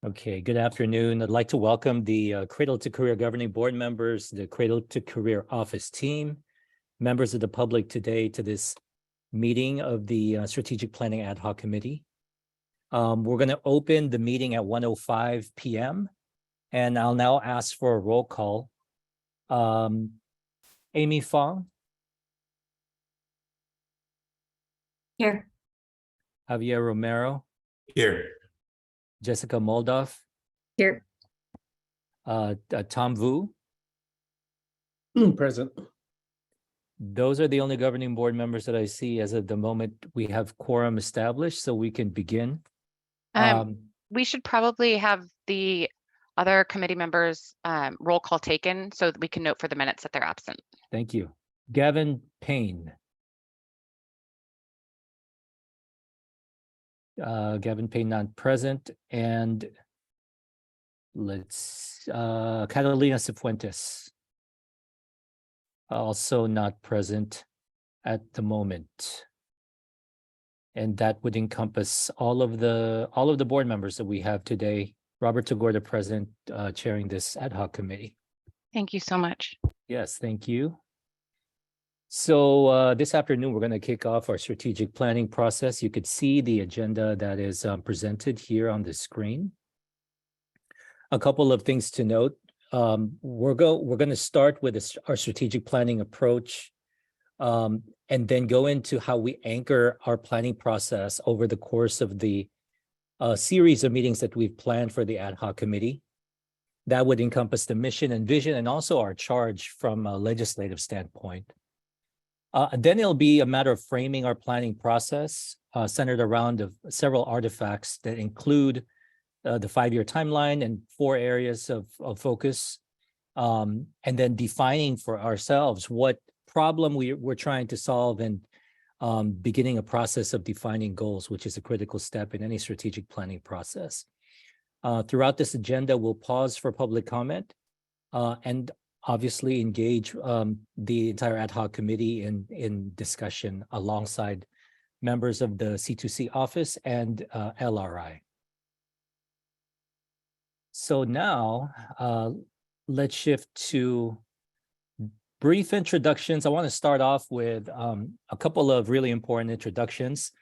Okay, good afternoon. I'd like to welcome the Cradle-to-Career Governing Board members, the Cradle-to-Career Office team, members of the public today to this meeting of the Strategic Planning Ad Hoc Committee. We're going to open the meeting at 1:05 p.m. and I'll now ask for a roll call. Amy Fong. Here. Javier Romero. Here. Jessica Moldoff. Here. Tom Vu. Present. Those are the only governing board members that I see as of the moment. We have quorum established, so we can begin. We should probably have the other committee members roll call taken so that we can note for the minutes that they're absent. Thank you. Gavin Payne. Gavin Payne not present, and Catalina Cifuentes also not present at the moment. And that would encompass all of the board members that we have today. Robert Tagorda present, chairing this ad hoc committee. Thank you so much. Yes, thank you. So this afternoon, we're going to kick off our strategic planning process. You could see the agenda that is presented here on the screen. A couple of things to note. We're going to start with our strategic planning approach, and then go into how we anchor our planning process over the course of the series of meetings that we've planned for the ad hoc committee. That would encompass the mission and vision and also our charge from a legislative standpoint. Then it'll be a matter of framing our planning process centered around several artifacts that include the 5-year timeline and 4 areas of focus, and then defining for ourselves what problem we're trying to solve and beginning a process of defining goals, which is a critical step in any strategic planning process. Throughout this agenda, we'll pause for public comment and obviously engage the entire ad hoc committee in discussion alongside members of the C2C office and LRI. So now let's shift to brief introductions. I want to start off with a couple of really important introductions.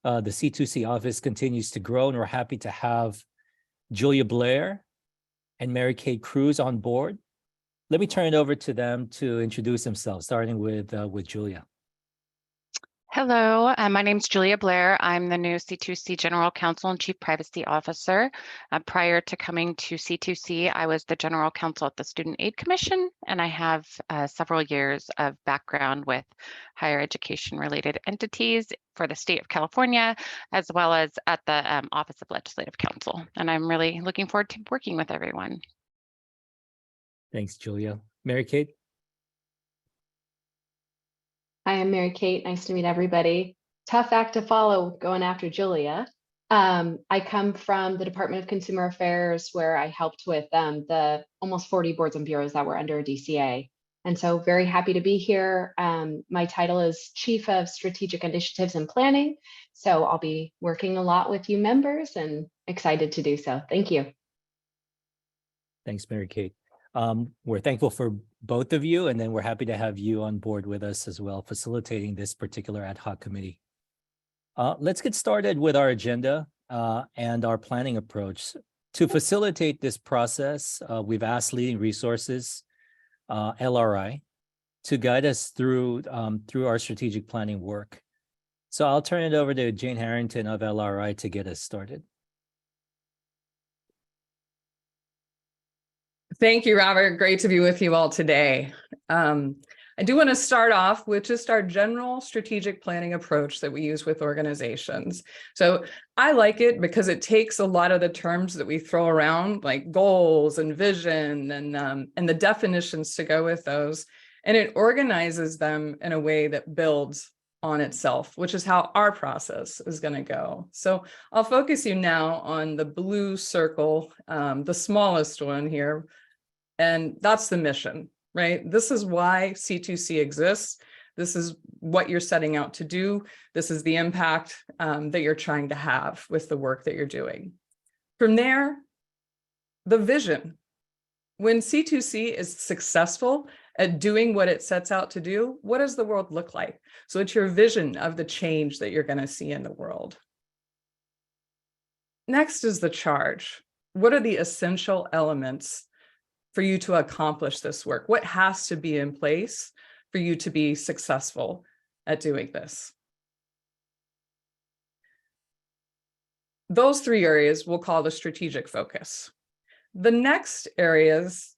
The C2C office continues to grow, and we're happy to have Julia Blair and Mary Kate Cruz on board. Let me turn it over to them to introduce themselves, starting with Julia. Hello, my name is Julia Blair. I'm the new C2C General Counsel and Chief Privacy Officer. Prior to coming to C2C, I was the General Counsel at the Student Aid Commission, and I have several years of background with higher education related entities for the state of California, as well as at the Office of Legislative Counsel. And I'm really looking forward to working with everyone. Thanks, Julia. Mary Kate? Hi, I'm Mary Kate. Nice to meet everybody. Tough act to follow going after Julia. I come from the Department of Consumer Affairs, where I helped with the almost 40 boards and bureaus that were under DCA. And so very happy to be here. My title is Chief of Strategic Initiatives and Planning. So I'll be working a lot with you members and excited to do so. Thank you. Thanks, Mary Kate. We're thankful for both of you, and then we're happy to have you on board with us as well, facilitating this particular ad hoc committee. Let's get started with our agenda and our planning approach. To facilitate this process, we've asked Leading Resources, LRI, to guide us through our strategic planning work. So I'll turn it over to Jane Harrington of LRI to get us started. Thank you, Robert. Great to be with you all today. I do want to start off with just our general strategic planning approach that we use with organizations. So I like it because it takes a lot of the terms that we throw around, like goals and vision and the definitions to go with those, and it organizes them in a way that builds on itself, which is how our process is going to go. So I'll focus you now on the blue circle, the smallest one here, and that's the mission, right? This is why C2C exists. This is what you're setting out to do. This is the impact that you're trying to have with the work that you're doing. From there, the vision. When C2C is successful at doing what it sets out to do, what does the world look like? So it's your vision of the change that you're going to see in the world. Next is the charge. What are the essential elements for you to accomplish this work? What has to be in place for you to be successful at doing this? Those three areas we'll call the strategic focus. The next areas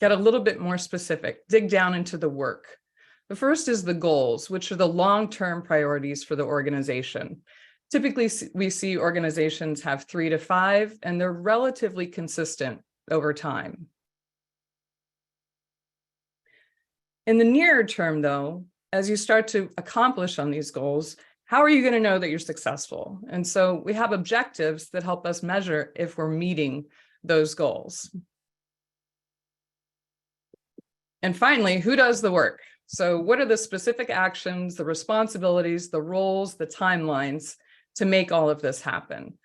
get a little bit more specific, dig down into the work. The first is the goals, which are the long-term priorities for the organization. Typically, we see organizations have 3 to 5, and they're relatively consistent over time. In the near term, though, as you start to accomplish on these goals, how are you going to know that you're successful? And so we have objectives that help us measure if we're meeting those goals. And finally, who does the work? So what are the specific actions, the responsibilities, the roles, the timelines to make all of this happen?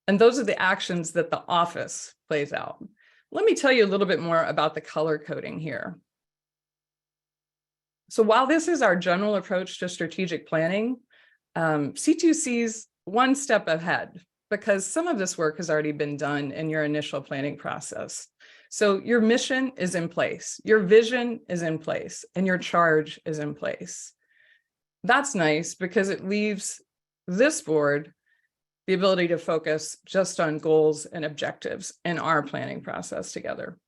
And those are the actions that the office plays out. Let me tell you a little bit more about the color coding here. So while this is our general approach to strategic planning, C2C's one step ahead because some of this work has already been done in your initial planning process. So your mission is in place, your vision is in place, and your charge is in place. That's nice because it leaves this board the ability to focus just on goals and objectives in our planning process together.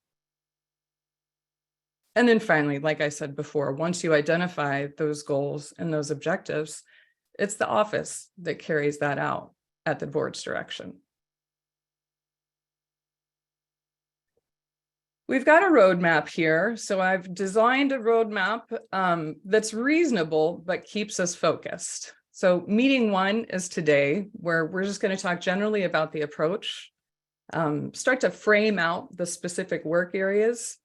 And then finally, like I said before, once you identify those goals and those objectives, it's the office that carries that out at the board's direction. We've got a roadmap here. So I've designed a roadmap that's reasonable, but keeps us focused. So meeting 1 is today, where we're just going to talk generally about the approach, start to frame out the specific work areas,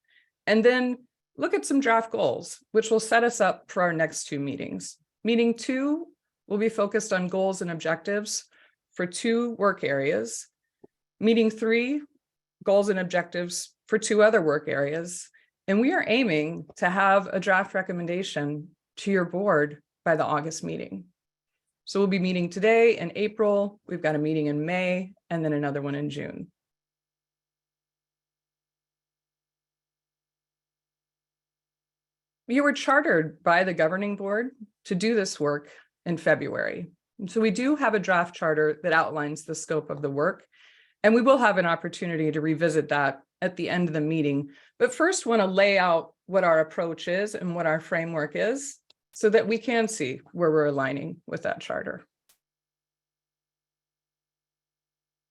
and then look at some draft goals, which will set us up for our next 2 meetings. Meeting 2 will be focused on goals and objectives for 2 work areas. Meeting 3, goals and objectives for 2 other work areas. And we are aiming to have a draft recommendation to your board by the August meeting. So we'll be meeting today in April. We've got a meeting in May and then another one in June. You were chartered by the governing board to do this work in February. And so we do have a draft charter that outlines the scope of the work, and we will have an opportunity to revisit that at the end of the meeting. But first, want to lay out what our approach is and what our framework is so that we can see where we're aligning with that charter.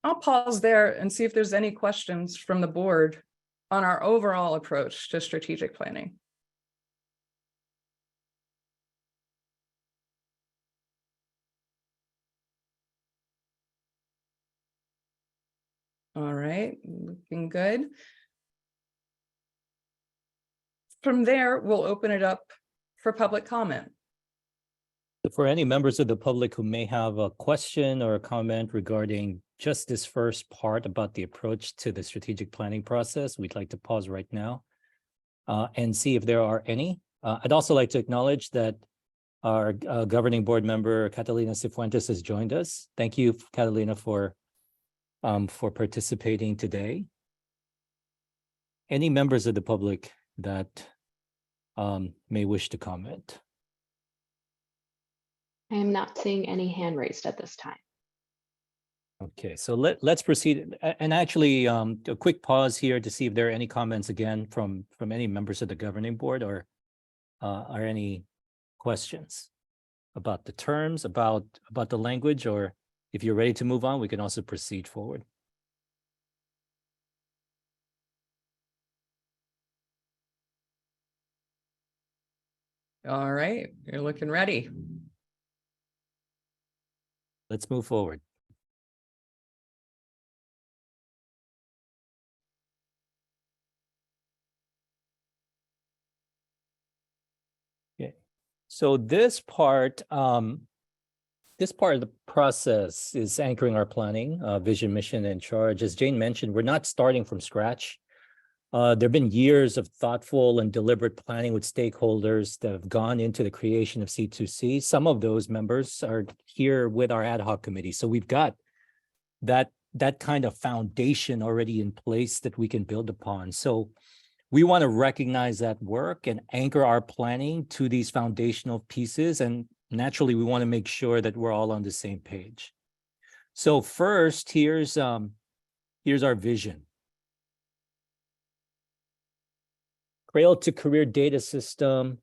I'll pause there and see if there's any questions from the board on our overall approach to strategic planning. All right, looking good. From there, we'll open it up for public comment. For any members of the public who may have a question or a comment regarding just this first part about the approach to the strategic planning process, we'd like to pause right now and see if there are any. I'd also like to acknowledge that our governing board member, Catalina Cifuentes, has joined us. Thank you, Catalina, for participating today. Any members of the public that may wish to comment? I am not seeing any hand raised at this time. Okay, so let's proceed. And actually, a quick pause here to see if there are any comments again from any members of the governing board, or are any questions about the terms, about the language, or if you're ready to move on, we can also proceed forward. All right, you're looking ready. Let's move forward. Okay, so this part this part of the process is anchoring our planning, vision, mission, and charge. As Jane mentioned, we're not starting from scratch. There have been years of thoughtful and deliberate planning with stakeholders that have gone into the creation of C2C. Some of those members are here with our ad hoc committee. So we've got that kind of foundation already in place that we can build upon. So we want to recognize that work and anchor our planning to these foundational pieces. And naturally, we want to make sure that we're all on the same page. So first, here's our vision. Cradle-to-Career data system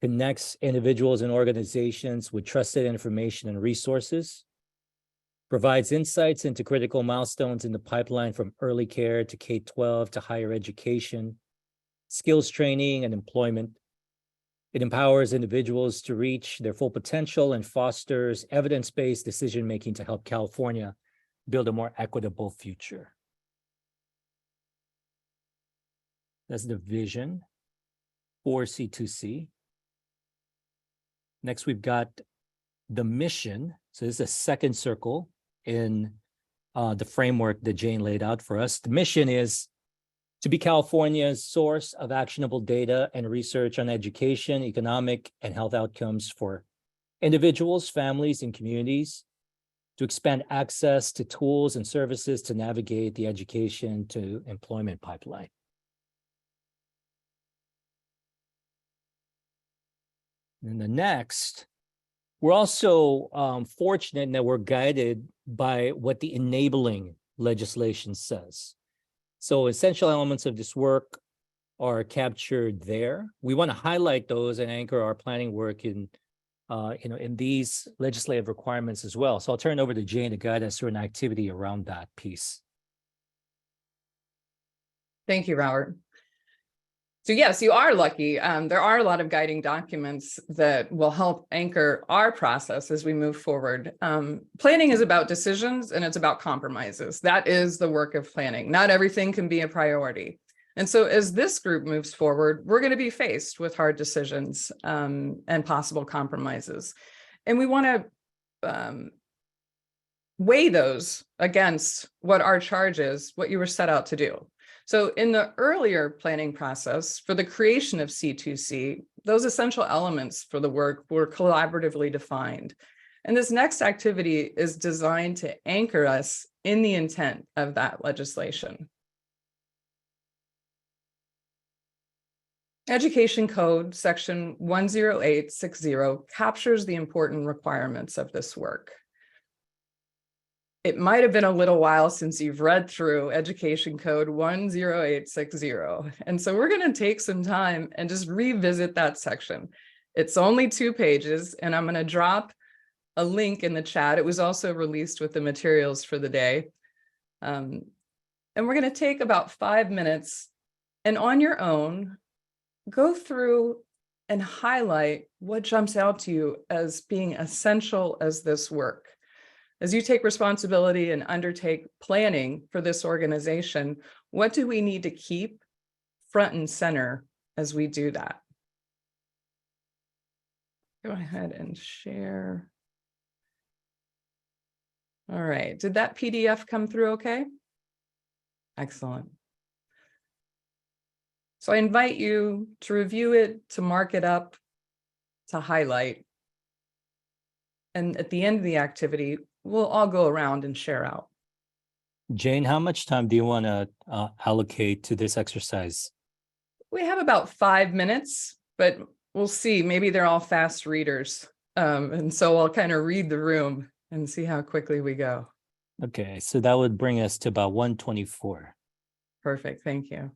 connects individuals and organizations with trusted information and resources, provides insights into critical milestones in the pipeline from early care to K-12 to higher education, skills training and employment. It empowers individuals to reach their full potential and fosters evidence-based decision-making to help California build a more equitable future. That's the vision for C2C. Next, we've got the mission. So this is a second circle in the framework that Jane laid out for us. The mission is to be California's source of actionable data and research on education, economic, and health outcomes for individuals, families, and communities, to expand access to tools and services to navigate the education to employment pipeline. And the next, we're also fortunate in that we're guided by what the enabling legislation says. So essential elements of this work are captured there. We want to highlight those and anchor our planning work in these legislative requirements as well. So I'll turn it over to Jane to guide us through an activity around that piece. Thank you, Robert. So yes, you are lucky. There are a lot of guiding documents that will help anchor our process as we move forward. Planning is about decisions and it's about compromises. That is the work of planning. Not everything can be a priority. And so as this group moves forward, we're going to be faced with hard decisions and possible compromises. And we want to weigh those against what our charge is, what you were set out to do. So in the earlier planning process for the creation of C2C, those essential elements for the work were collaboratively defined. And this next activity is designed to anchor us in the intent of that legislation. Education Code Section 10860 captures the important requirements of this work. It might have been a little while since you've read through Education Code 10860. And so we're going to take some time and just revisit that section. It's only 2 pages, and I'm going to drop a link in the chat. It was also released with the materials for the day. And we're going to take about 5 minutes and on your own, go through and highlight what jumps out to you as being essential as this work. As you take responsibility and undertake planning for this organization, what do we need to keep front and center as we do that? Go ahead and share. All right, did that PDF come through okay? Excellent. So I invite you to review it, to mark it up, to highlight. And at the end of the activity, we'll all go around and share out. Jane, how much time do you want to allocate to this exercise? We have about 5 minutes, but we'll see. Maybe they're all fast readers. And so I'll kind of read the room and see how quickly we go. Okay, so that would bring us to about 1:24. Perfect, thank you.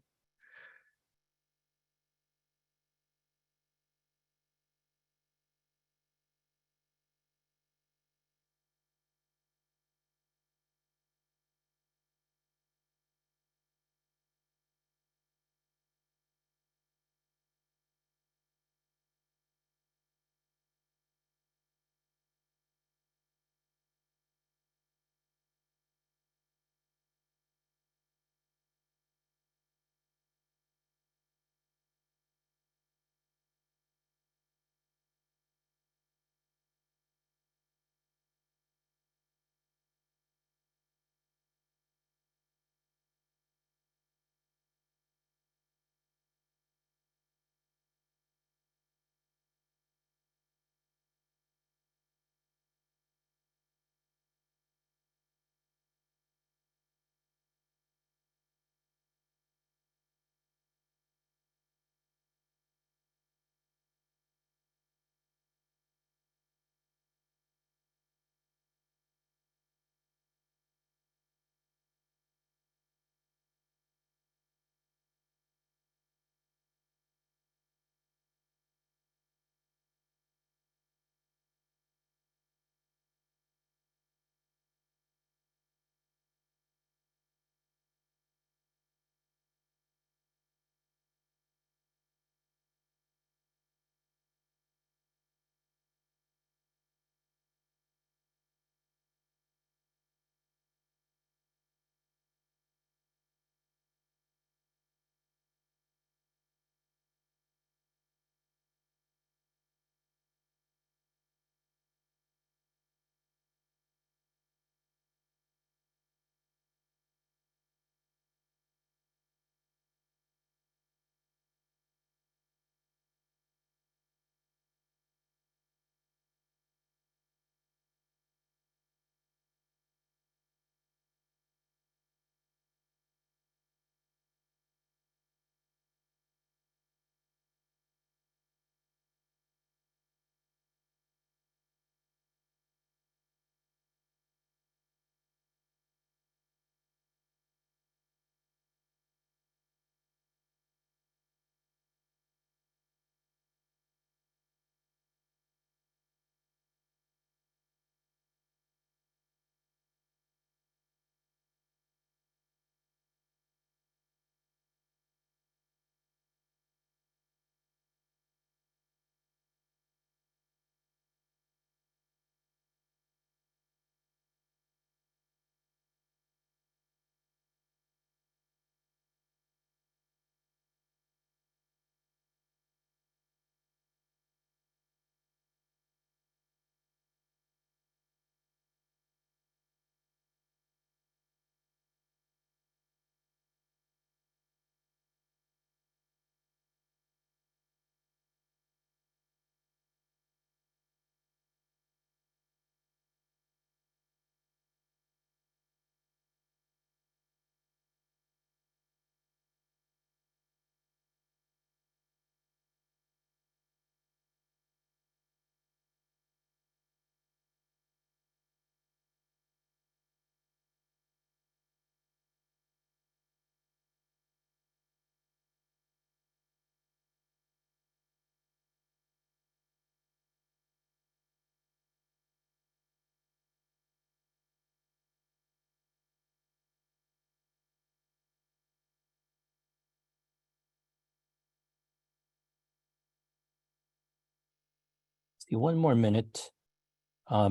See, one more minute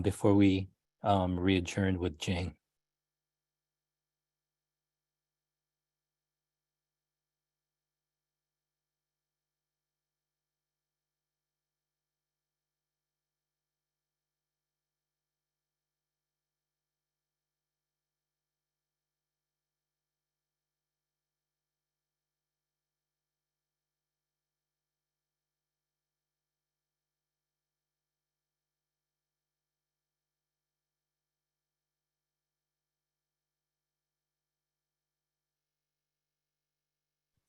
before we re-adjourn with Jane.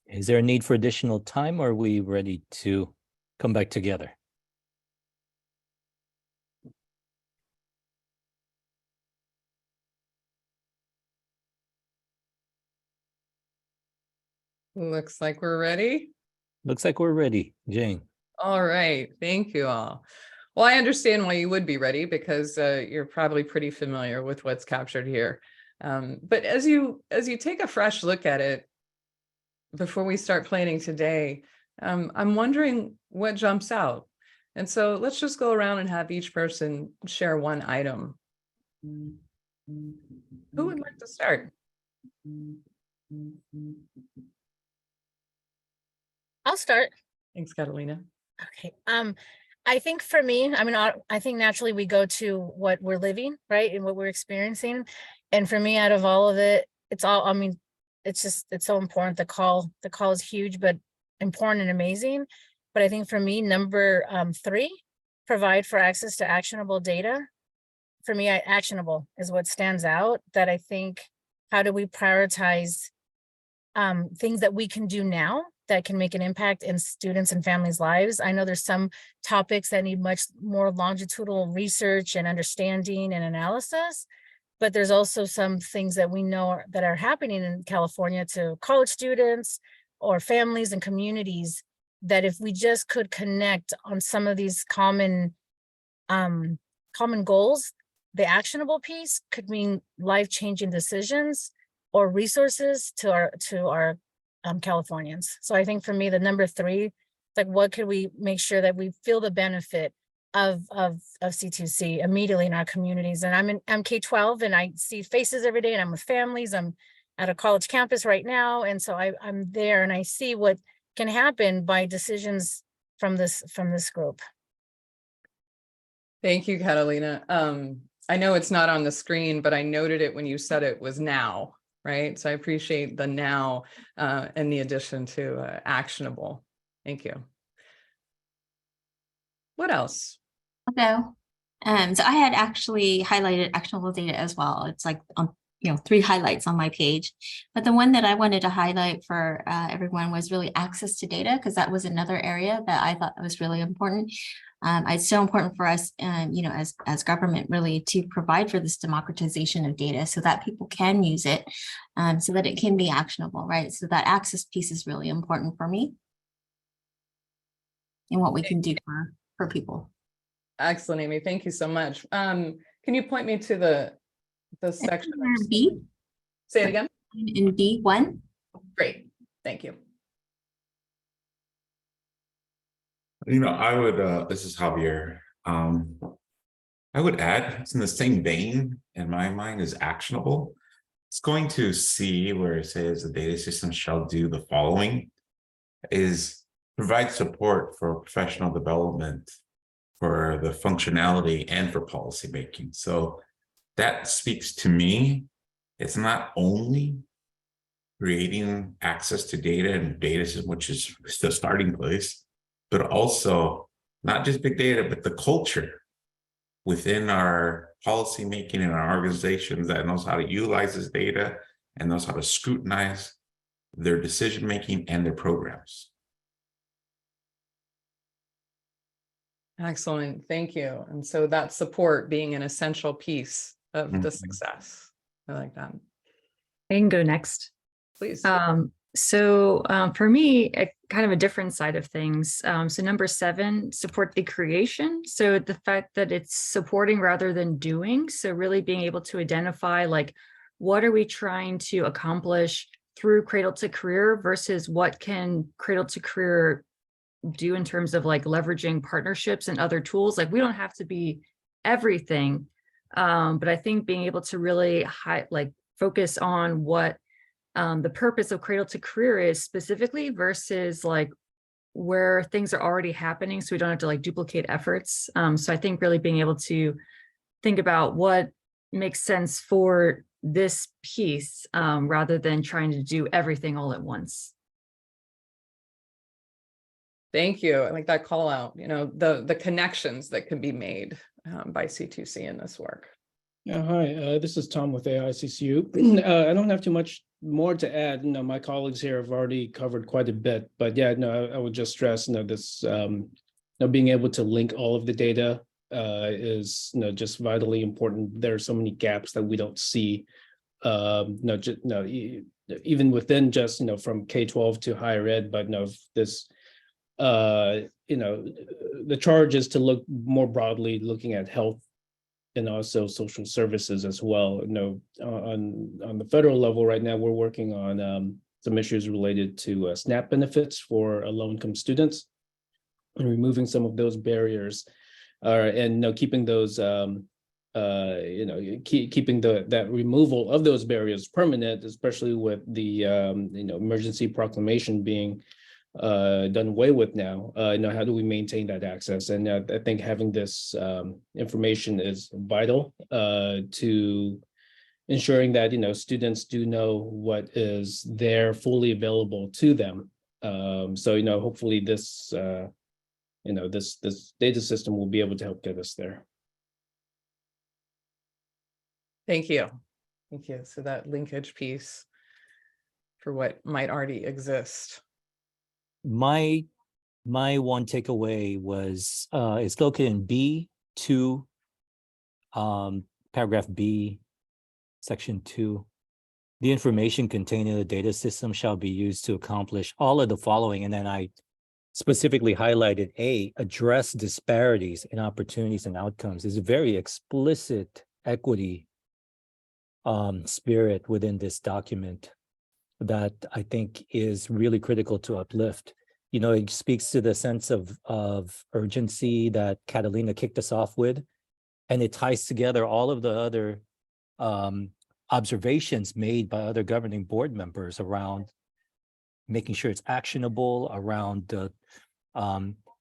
Is there a need for additional time, or are we ready to come back together? Looks like we're ready. Looks like we're ready, Jane. All right, thank you all. Well, I understand why you would be ready, because you're probably pretty familiar with what's captured here. But as you take a fresh look at it before we start planning today, I'm wondering what jumps out. And so let's just go around and have each person share one item. Who would like to start? I'll start. Thanks, Catalina. Okay. I think for me, I mean, I think naturally we go to what we're living, right, and what we're experiencing. And for me, out of all of it, it's all, I mean, it's so important. The call is huge, but important and amazing. But I think for me, number 3, provide for access to actionable data. For me, actionable is what stands out, that I think, how do we prioritize things that we can do now that can make an impact in students and families' lives? I know there's some topics that need much more longitudinal research and understanding and analysis, but there's also some things that we know that are happening in California to college students or families and communities, that if we just could connect on some of these common goals, the actionable piece could mean life-changing decisions or resources to our Californians. So I think for me, the number 3, like, what could we make sure that we feel the benefit of C2C immediately in our communities? And I'm K-12, and I see faces every day, and I'm with families. I'm at a college campus right now, and so I'm there, and I see what can happen by decisions from this group. Thank you, Catalina. I know it's not on the screen, but I noted it when you said it was now, right? So I appreciate the now and the addition to actionable. Thank you. What else? Hello. So I had actually highlighted actionable data as well. It's like 3 highlights on my page, but the one that I wanted to highlight for everyone was really access to data, because that was another area that I thought was really important. It's so important for us, as government, really to provide for this democratization of data so that people can use it, so that it can be actionable, right? So that access piece is really important for me, and what we can do for people. Excellent, Amy. Thank you so much. Can you point me to the section? B. Say it again. In B1. Great. Thank you. I would, this is Javier. I would add, it's in the same vein in my mind as actionable. It's going to C, where it says the data system shall do the following, is provide support for professional development, for the functionality, and for policymaking. So that speaks to me. It's not only creating access to data and data system, which is the starting place, but also not just big data, but the culture within our policymaking and our organizations that knows how to utilize this data and knows how to scrutinize their decision-making and their programs. Excellent. Thank you. And so that support being an essential piece of the success. I like that. I can go next. Please. For me, kind of a different side of things. So number 7, support the creation. So the fact that it's supporting rather than doing. So really being able to identify, like, what are we trying to accomplish through Cradle-to-Career versus what can Cradle-to-Career do in terms of like leveraging partnerships and other tools. Like we don't have to be everything. But I think being able to really focus on what the purpose of Cradle to Career is specifically versus like where things are already happening, so we don't have to like duplicate efforts. So I think really being able to think about what makes sense for this piece rather than trying to do everything all at once. Thank you. I like that call out, you know, the connections that can be made by C2C in this work. Yeah, hi, this is Tom with AICCU. I don't have too much more to add. You know, my colleagues here have already covered quite a bit, but yeah, no, I would just stress, you know, this, you know, being able to link all of the data is, you know, just vitally important. There are so many gaps that we don't see. Even within just, you know, from K-12 to higher ed, but no, this, you know, the charge is to look more broadly, looking at health and also social services as well. You know, on the federal level right now, we're working on some issues related to SNAP benefits for low-income students and removing some of those barriers, and you know, keeping those you know, keeping that removal of those barriers permanent, especially with the you know, emergency proclamation being done away with now. You know, how do we maintain that access? And I think having this information is vital to ensuring that, you know, students do know what is there fully available to them. So, you know, hopefully this, you know, this data system will be able to help get us there. Thank you. Thank you. So that linkage piece for what might already exist. My one takeaway was it's located in B2, paragraph B, section 2. The information contained in the data system shall be used to accomplish all of the following. And then I specifically highlighted A, address disparities in opportunities and outcomes. There's a very explicit equity spirit within this document that I think is really critical to uplift. You know, it speaks to the sense of urgency that Catalina kicked us off with, and it ties together all of the other observations made by other governing board members around making sure it's actionable, around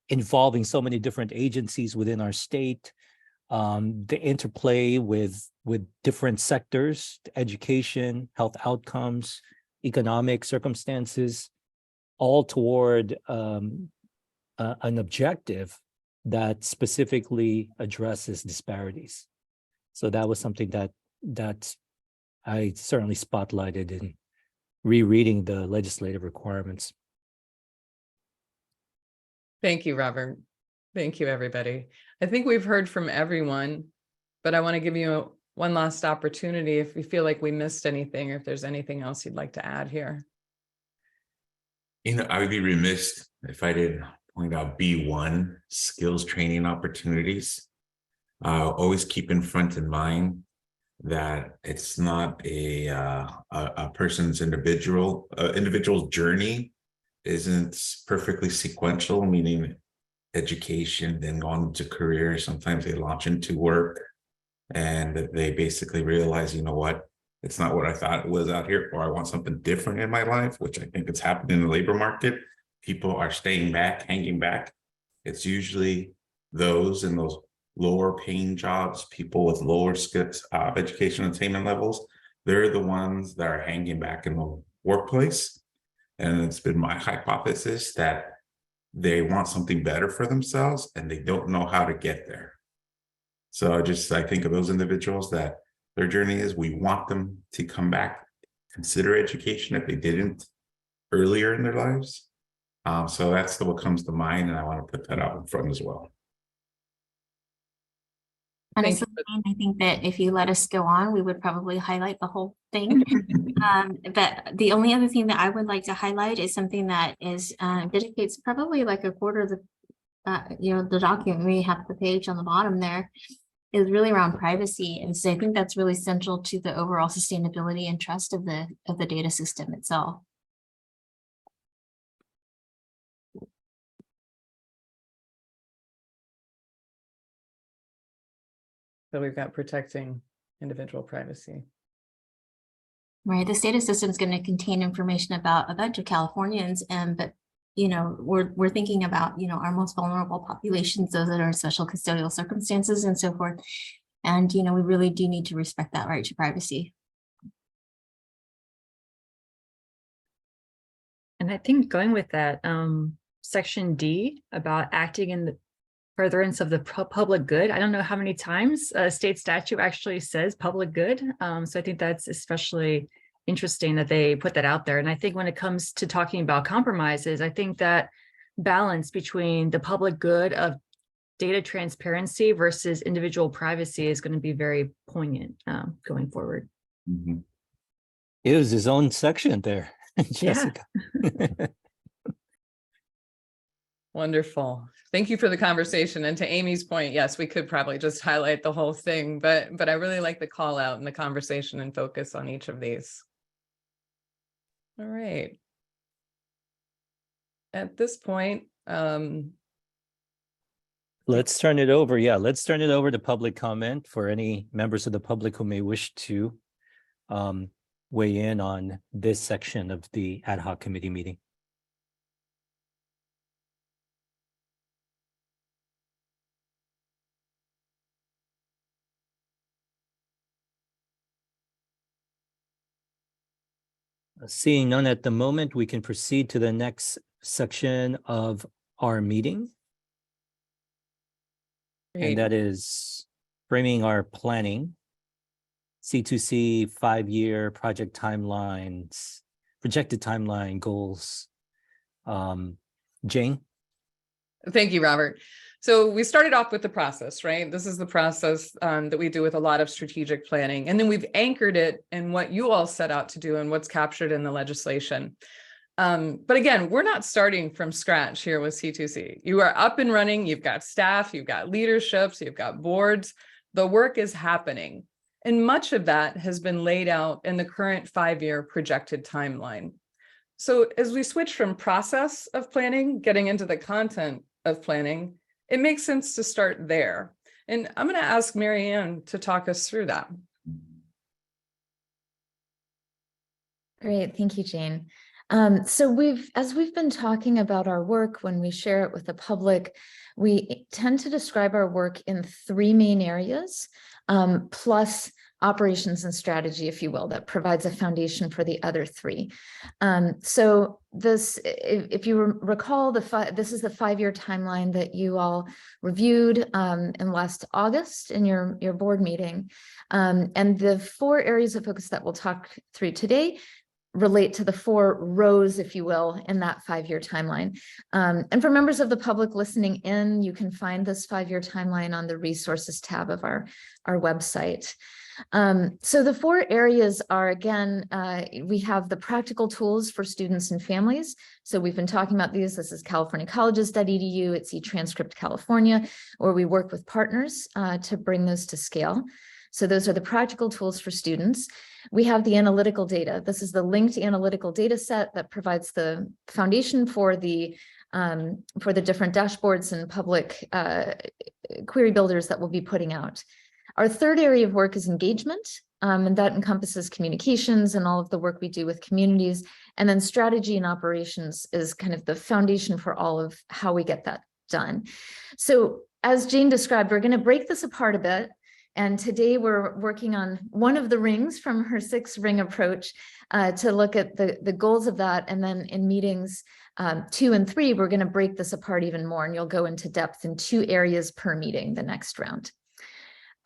involving so many different agencies within our state, the interplay with different sectors, education, health outcomes, economic circumstances, all toward an objective that specifically addresses disparities. So that was something that I certainly spotlighted in rereading the legislative requirements. Thank you, Robert. Thank you, everybody. I think we've heard from everyone, but I want to give you one last opportunity if you feel like we missed anything, or if there's anything else you'd like to add here. You know, I would be remiss if I didn't point out B1, skills training opportunities. Always keep in front in mind that it's not a person's individual journey isn't perfectly sequential, meaning education, then go on to career. Sometimes they launch into work and they basically realize, you know what, it's not what I thought it was out here, or I want something different in my life, which I think it's happening in the labor market. People are staying back, hanging back. It's usually those in those lower paying jobs, people with lower skills, education attainment levels. They're the ones that are hanging back in the workplace. And it's been my hypothesis that they want something better for themselves and they don't know how to get there. So I think of those individuals that their journey is, we want them to come back, consider education if they didn't earlier in their lives. So that's what comes to mind, and I want to put that out in front as well. Honestly, I think that if you let us go on, we would probably highlight the whole thing. But the only other thing that I would like to highlight is something that is dedicates probably like a quarter of the the document. We have the page on the bottom there is really around privacy, and so I think that's really central to the overall sustainability and trust of the data system itself. So we've got protecting individual privacy. Right, the state assistant is going to contain information about a bunch of Californians, but we're thinking about our most vulnerable populations, those that are in special custodial circumstances and so forth. And we really do need to respect that right to privacy. And I think going with that, section D about acting in the furtherance of the public good. I don't know how many times a state statute actually says public good. So I think that's especially interesting that they put that out there. And I think when it comes to talking about compromises, I think that balance between the public good of data transparency versus individual privacy is going to be very poignant going forward. Mhm. It was his own section there, Jessica. Wonderful. Thank you for the conversation. And to Amy's point, yes, we could probably just highlight the whole thing, but I really like the call out and the conversation and focus on each of these. All right. At this point, Let's turn it over. Yeah, let's turn it over to public comment for any members of the public who may wish to weigh in on this section of the ad hoc committee meeting. Seeing none at the moment, we can proceed to the next section of our meeting. great. And that is framing our planning, C2C 5-year project timelines, projected timeline goals. Jane? Thank you, Robert. So we started off with the process, right? This is the process that we do with a lot of strategic planning. And then we've anchored it in what you all set out to do and what's captured in the legislation. But again, we're not starting from scratch here with C2C. You are up and running, you've got staff, you've got leaderships, you've got boards. The work is happening. And much of that has been laid out in the current 5-year projected timeline. So as we switch from process of planning, getting into the content of planning, it makes sense to start there. And I'm going to ask Mary Ann to talk us through that. Great, thank you, Jane. So as we've been talking about our work, when we share it with the public, we tend to describe our work in 3 main areas, plus operations and strategy, if you will, that provides a foundation for the other 3. So this, if you recall, this is the 5-year timeline that you all reviewed in last August in your board meeting. And the 4 areas of focus that we'll talk through today relate to the 4 rows, if you will, in that 5-year timeline. And for members of the public listening in, you can find this 5-year timeline on the resources tab of our website. So the 4 areas are, again, we have the practical tools for students and families. So we've been talking about these. This is californiacolleges.edu, it's eTranscript California, where we work with partners to bring those to scale. So those are the practical tools for students. We have the analytical data. This is the linked analytical data set that provides the foundation for the different dashboards and public query builders that we'll be putting out. Our 3rd area of work is engagement, and that encompasses communications and all of the work we do with communities. And then strategy and operations is kind of the foundation for all of how we get that done. So as Jane described, we're going to break this apart a bit. And today we're working on one of the rings from her 6-ring approach to look at the goals of that. And then in meetings 2 and 3, we're going to break this apart even more, and you'll go into depth in 2 areas per meeting the next round.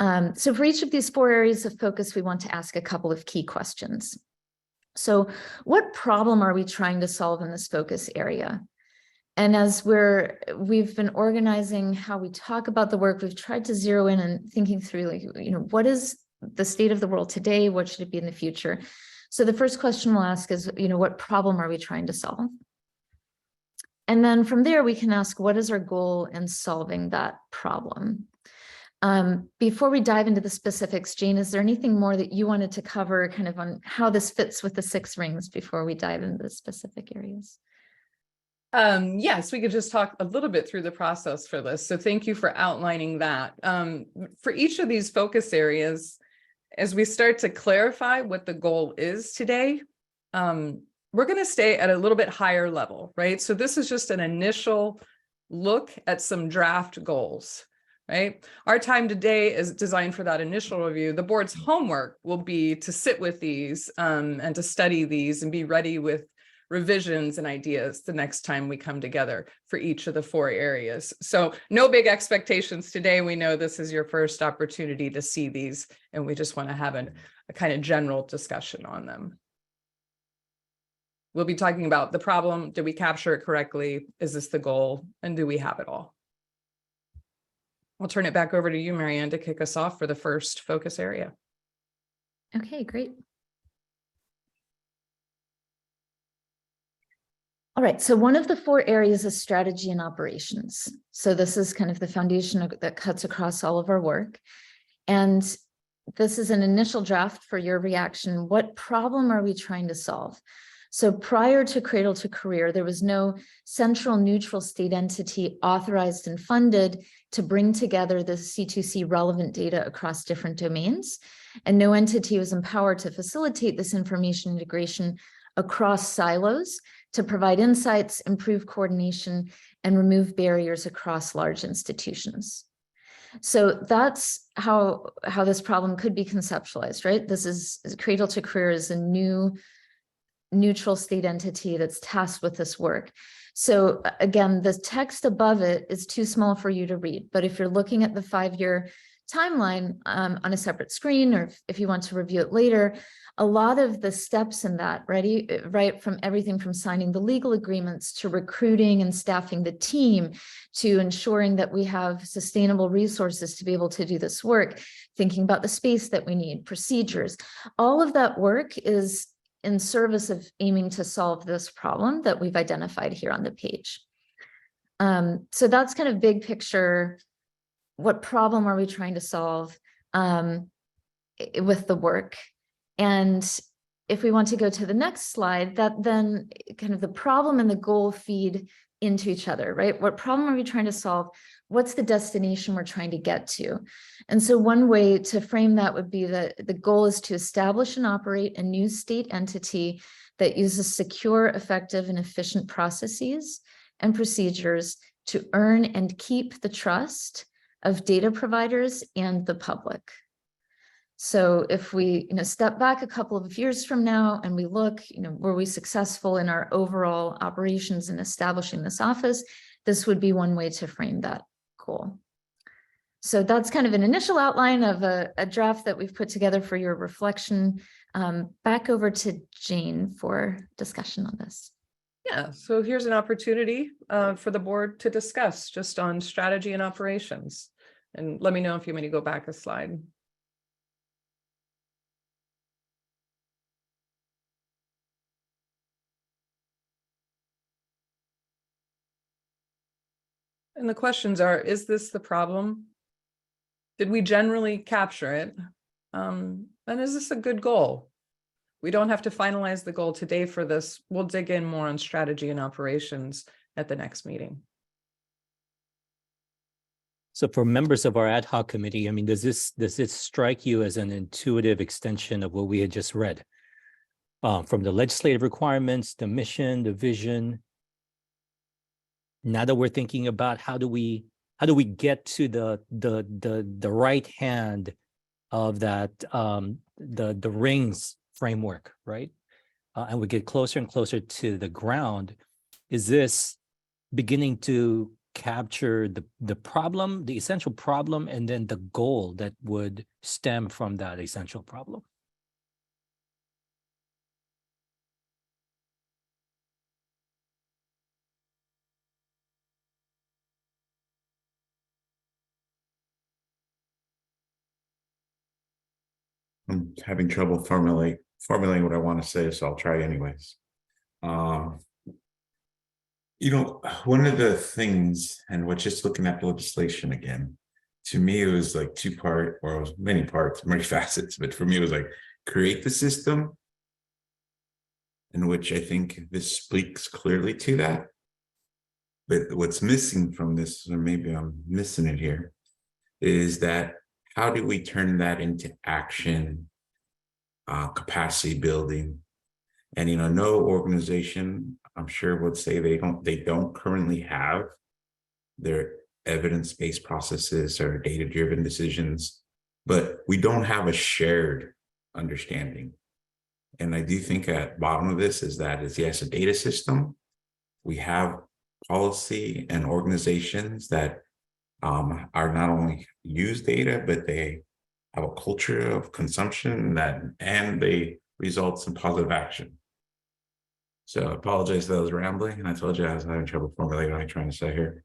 So for each of these 4 areas of focus, we want to ask a couple of key questions. So what problem are we trying to solve in this focus area? And as we've been organizing how we talk about the work, we've tried to zero in and thinking through, like, what is the state of the world today? What should it be in the future? So the first question we'll ask is, what problem are we trying to solve? And then from there, we can ask, what is our goal in solving that problem? Before we dive into the specifics, Jane, is there anything more that you wanted to cover kind of on how this fits with the 6 rings before we dive into the specific areas? Yes, we could just talk a little bit through the process for this. So thank you for outlining that. For each of these focus areas, as we start to clarify what the goal is today, we're going to stay at a little bit higher level, right? So this is just an initial look at some draft goals, right? Our time today is designed for that initial review. The board's homework will be to sit with these and to study these and be ready with revisions and ideas the next time we come together for each of the 4 areas. So no big expectations today. We know this is your first opportunity to see these, and we just want to have a kind of general discussion on them. We'll be talking about the problem. Did we capture it correctly? Is this the goal? And do we have it all? I'll turn it back over to you, Marianne, to kick us off for the first focus area. Okay, great. All right, so one of the 4 areas is strategy and operations. So this is kind of the foundation that cuts across all of our work. And this is an initial draft for your reaction. What problem are we trying to solve? So prior to Cradle-to-Career, there was no central neutral state entity authorized and funded to bring together the C2C relevant data across different domains. And no entity was empowered to facilitate this information integration across silos to provide insights, improve coordination, and remove barriers across large institutions. So that's how this problem could be conceptualized, right? This is Cradle-to-Career is a new neutral state entity that's tasked with this work. So again, the text above it is too small for you to read, but if you're looking at the 5-year timeline on a separate screen, or if you want to review it later, a lot of the steps in that, right from everything from signing the legal agreements to recruiting and staffing the team to ensuring that we have sustainable resources to be able to do this work, thinking about the space that we need, procedures, all of that work is in service of aiming to solve this problem that we've identified here on the page. So that's kind of big picture. What problem are we trying to solve with the work? And if we want to go to the next slide, that then kind of the problem and the goal feed into each other, right? What problem are we trying to solve? What's the destination we're trying to get to? And so one way to frame that would be that the goal is to establish and operate a new state entity that uses secure, effective, and efficient processes and procedures to earn and keep the trust of data providers and the public. So if we step back a couple of years from now and we look, were we successful in our overall operations in establishing this office? This would be one way to frame that goal. So that's kind of an initial outline of a draft that we've put together for your reflection. Back over to Jane for discussion on this. Yeah, so here's an opportunity for the board to discuss just on strategy and operations. And let me know if you want me to go back a slide. And the questions are, is this the problem? Did we generally capture it? And is this a good goal? We don't have to finalize the goal today for this. We'll dig in more on strategy and operations at the next meeting. So for members of our ad hoc committee, I mean, does this strike you as an intuitive extension of what we had just read? From the legislative requirements, the mission, the vision. Now that we're thinking about how do we get to the right hand of that the rings framework, right? And we get closer and closer to the ground. Is this beginning to capture the problem, the essential problem, and then the goal that would stem from that essential problem? I'm having trouble formulating what I want to say, so I'll try anyways. One of the things, and we're just looking at the legislation again, to me, it was like two-part, or it was many parts, many facets, but for me, it was like create the system, in which I think this speaks clearly to that. But what's missing from this, or maybe I'm missing it here, is that how do we turn that into action, capacity building? And no organization, I'm sure, would say they don't currently have their evidence-based processes or data-driven decisions, but we don't have a shared understanding. And I do think at bottom of this is yes, a data system. We have policy and organizations that are not only use data, but they have a culture of consumption and they result in positive action. So I apologize that I was rambling, and I told you I was having trouble formulating what I'm trying to say here.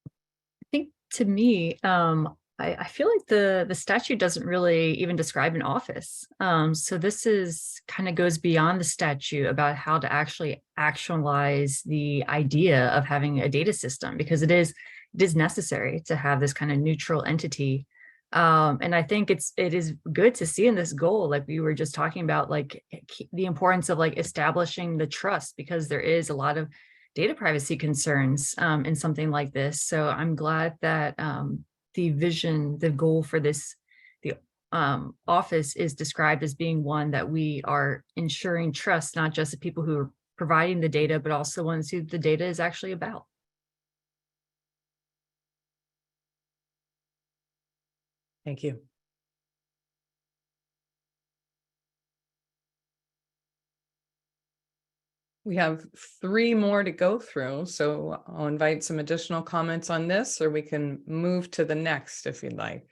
I think to me, I feel like the statute doesn't really even describe an office. So this kind of goes beyond the statute about how to actually actualize the idea of having a data system, because it is necessary to have this kind of neutral entity. And I think it is good to see in this goal, like we were just talking about, like the importance of like establishing the trust, because there is a lot of data privacy concerns in something like this. So I'm glad that the vision, the goal for the office is described as being one that we are ensuring trust, not just the people who are providing the data, but also ones who the data is actually about. Thank you. We have 3 more to go through, so I'll invite some additional comments on this, or we can move to the next if you'd like.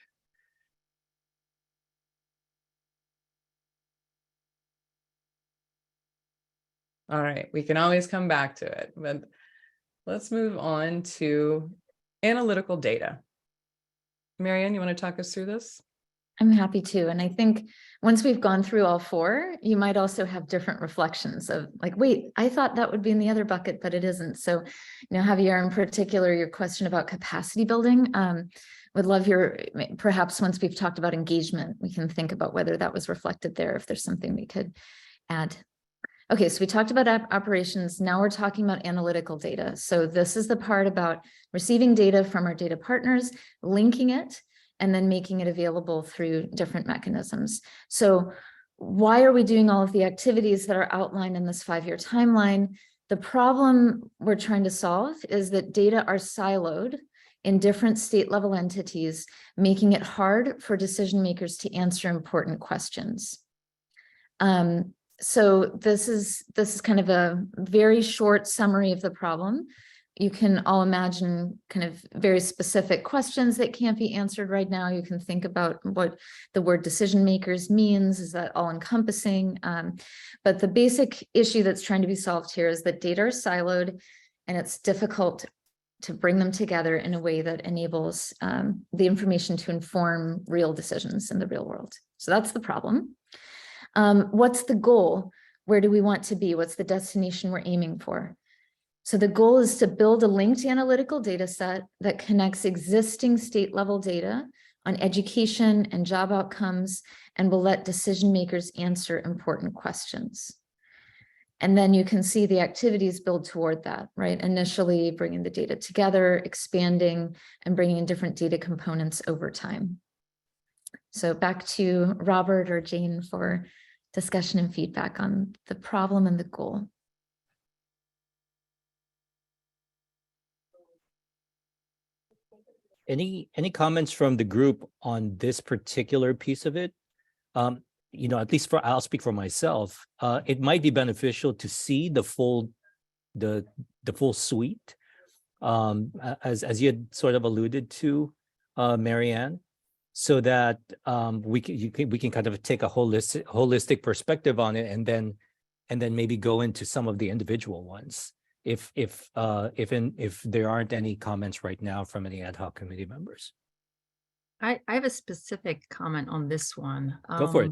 All right, we can always come back to it, but let's move on to analytical data. Marianne, you want to talk us through this? I'm happy to. And I think once we've gone through all 4, you might also have different reflections of like, wait, I thought that would be in the other bucket, but it isn't. So, Javier, in particular, your question about capacity building, would love perhaps once we've talked about engagement, we can think about whether that was reflected there, if there's something we could add. Okay, so we talked about operations. Now we're talking about analytical data. So this is the part about receiving data from our data partners, linking it, and then making it available through different mechanisms. So why are we doing all of the activities that are outlined in this 5-year timeline? The problem we're trying to solve is that data are siloed in different state level entities, making it hard for decision makers to answer important questions. So this is kind of a very short summary of the problem. You can all imagine kind of very specific questions that can't be answered right now. You can think about what the word decision makers means. Is that all encompassing? But the basic issue that's trying to be solved here is that data are siloed, and it's difficult to bring them together in a way that enables the information to inform real decisions in the real world. So that's the problem. What's the goal? Where do we want to be? What's the destination we're aiming for? So the goal is to build a linked analytical data set that connects existing state level data on education and job outcomes and will let decision makers answer important questions. And then you can see the activities build toward that, right? Initially bringing the data together, expanding, and bringing in different data components over time. So back to Robert or Jane for discussion and feedback on the problem and the goal. Any comments from the group on this particular piece of it? At least I'll speak for myself. It might be beneficial to see the full suite, as you had sort of alluded to, Marianne, so that we can kind of take a holistic perspective on it, and then maybe go into some of the individual ones. If there aren't any comments right now from any ad hoc committee members. I have a specific comment on this one. Go for it.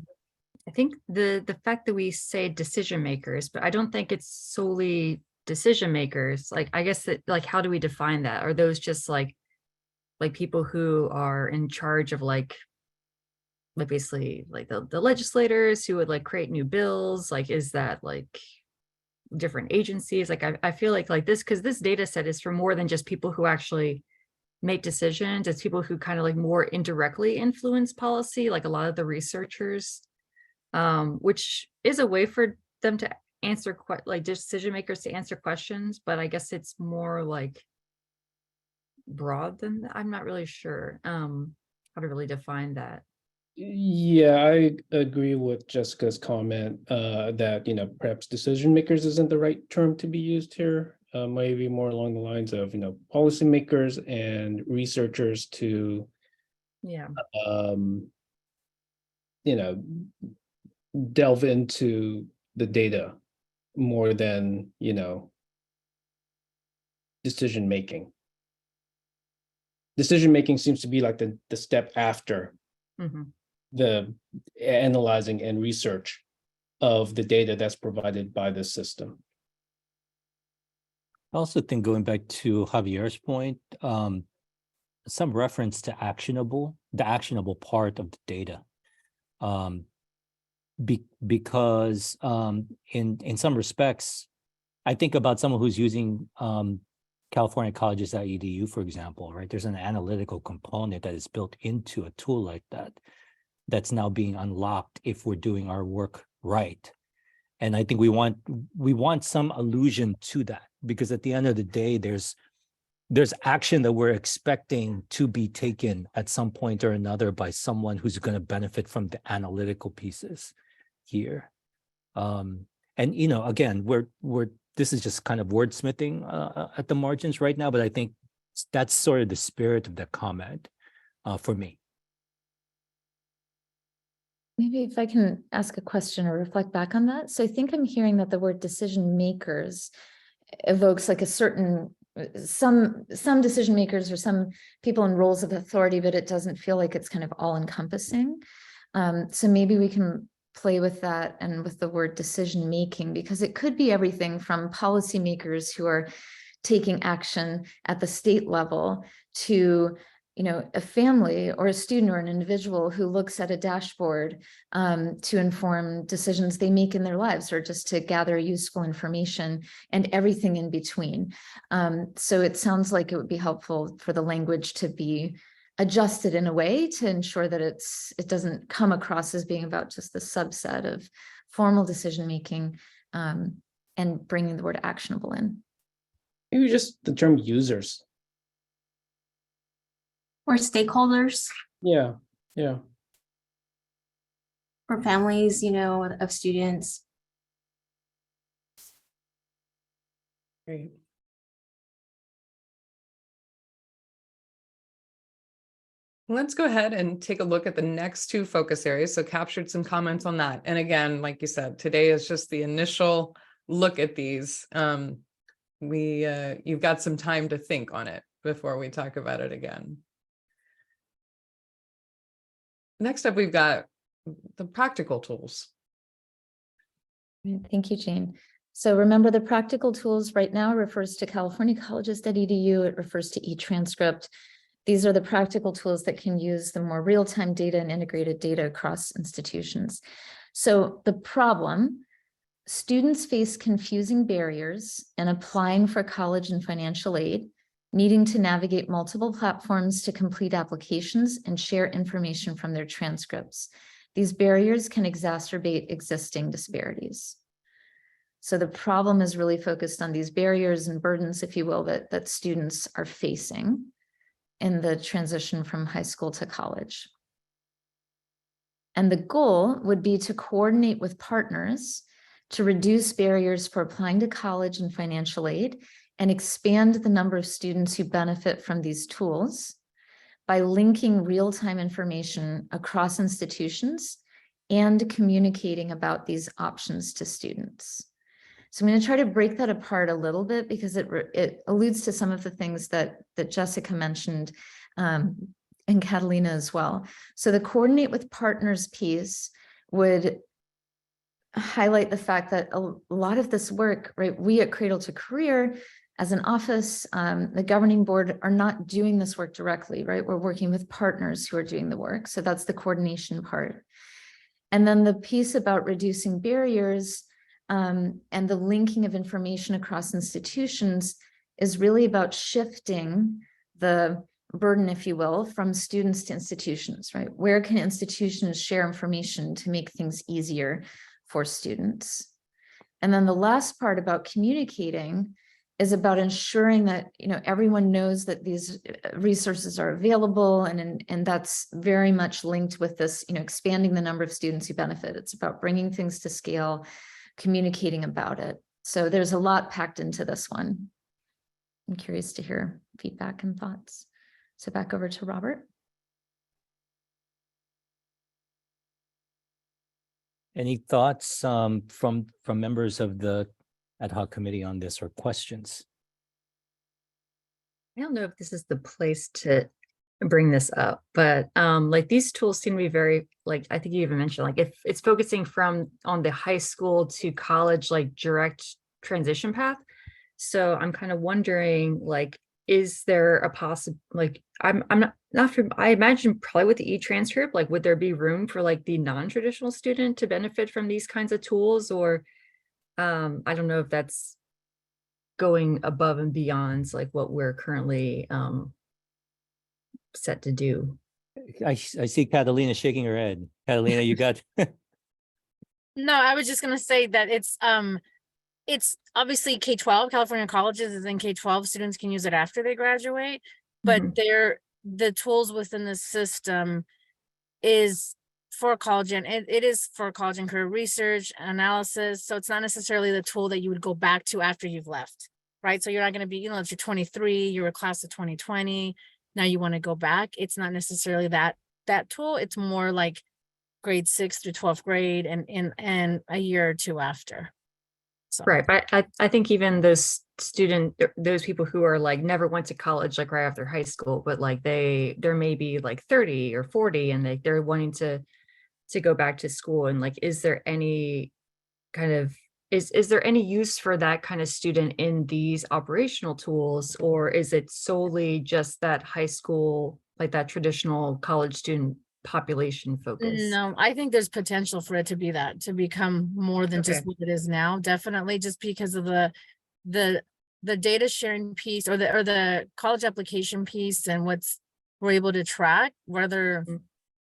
I think the fact that we say decision makers, but I don't think it's solely decision makers. Like, I guess that, like, how do we define that? Are those just like people who are in charge of like basically like the legislators who would like create new bills? Like, is that like different agencies. Like I feel like this, because this data set is for more than just people who actually make decisions. It's people who kind of like more indirectly influence policy, like a lot of the researchers, which is a way for them to answer like decision makers to answer questions, but I guess it's more like broad than that. I'm not really sure how to really define that. Yeah, I agree with Jessica's comment that, you know, perhaps decision makers isn't the right term to be used here. Maybe more along the lines of, you know, policymakers and researchers to, Yeah. you know, delve into the data more than, you know, decision making. Decision making seems to be like the step after the analyzing and research of the data that's provided by the system. I also think, going back to Javier's point, some reference to the actionable part of the data. Because in some respects, I think about someone who's using californiacolleges.edu, for example, right? There's an analytical component that is built into a tool like that, that's now being unlocked if we're doing our work right. And I think we want some allusion to that, because at the end of the day, there's action that we're expecting to be taken at some point or another by someone who's going to benefit from the analytical pieces here. And, you know, again, this is just kind of wordsmithing at the margins right now, but I think that's sort of the spirit of the comment for me. Maybe if I can ask a question or reflect back on that. So I think I'm hearing that the word decision makers evokes like a certain, some decision makers or some people in roles of authority, but it doesn't feel like it's kind of all encompassing. So maybe we can play with that and with the word decision making, because it could be everything from policymakers who are taking action at the state level to, you know, a family or a student or an individual who looks at a dashboard to inform decisions they make in their lives, or just to gather useful information, and everything in between. So it sounds like it would be helpful for the language to be adjusted in a way to ensure that it doesn't come across as being about just the subset of formal decision making, and bringing the word actionable in. Maybe just the term users. Or stakeholders, Yeah. or families, you know, of students. Great. Let's go ahead and take a look at the next two focus areas. So captured some comments on that. And again, like you said, today is just the initial look at these. You've got some time to think on it before we talk about it again. Next up, we've got the practical tools. Thank you, Jane. So remember, the practical tools right now refers to californiacolleges.edu. It refers to eTranscript. These are the practical tools that can use the more real-time data and integrated data across institutions. So the problem: students face confusing barriers in applying for college and financial aid, needing to navigate multiple platforms to complete applications and share information from their transcripts. These barriers can exacerbate existing disparities. So the problem is really focused on these barriers and burdens, if you will, that students are facing in the transition from high school to college. And the goal would be to coordinate with partners to reduce barriers for applying to college and financial aid, and expand the number of students who benefit from these tools by linking real-time information across institutions and communicating about these options to students. So I'm going to try to break that apart a little bit, because it alludes to some of the things that Jessica mentioned, and Catalina as well. So the coordinate with partners piece would highlight the fact that a lot of this work, right, we at Cradle-to-Career as an office, the governing board, are not doing this work directly, right? We're working with partners who are doing the work. So that's the coordination part. And then the piece about reducing barriers, and the linking of information across institutions is really about shifting the burden, if you will, from students to institutions, right? Where can institutions share information to make things easier for students? And then the last part about communicating is about ensuring that, everyone knows that these resources are available, and that's very much linked with this, expanding the number of students who benefit. It's about bringing things to scale, communicating about it. So there's a lot packed into this one. I'm curious to hear feedback and thoughts. So back over to Robert. Any thoughts from members of the ad hoc committee on this, or questions? I don't know if this is the place to bring this up, but like these tools seem to be very, like, I think you even mentioned, like, if it's focusing on the high school to college, like direct transition path. So I'm kind of wondering, like, is there a possible, like, I'm not from, I imagine probably with the e-transcript, like, would there be room for like the non-traditional student to benefit from these kinds of tools? Or I don't know if that's going above and beyond like what we're currently set to do. I see Catalina shaking her head. Catalina, you got? No, I was just gonna say that it's obviously K-12, California colleges is in K-12, students can use it after they graduate, but the tools within the system is for college, and it is for college and career research analysis. So it's not necessarily the tool that you would go back to after you've left, right? So you're not going to be, if you're 23, you're a class of 2020, now you want to go back. It's not necessarily that tool. It's more like grade 6 through 12th grade and a year or two after. So. Right, but I think even those people who are like never went to college like right after high school, but like they're maybe like 30 or 40 and they're wanting to go back to school, and like, is there any kind of is there any use for that kind of student in these operational tools, or is it solely just that high school, like that traditional college student population focus? No, I think there's potential for it to be that, to become more than just what it is now. Definitely, just because of the data sharing piece, or the college application piece, and what's we're able to track, whether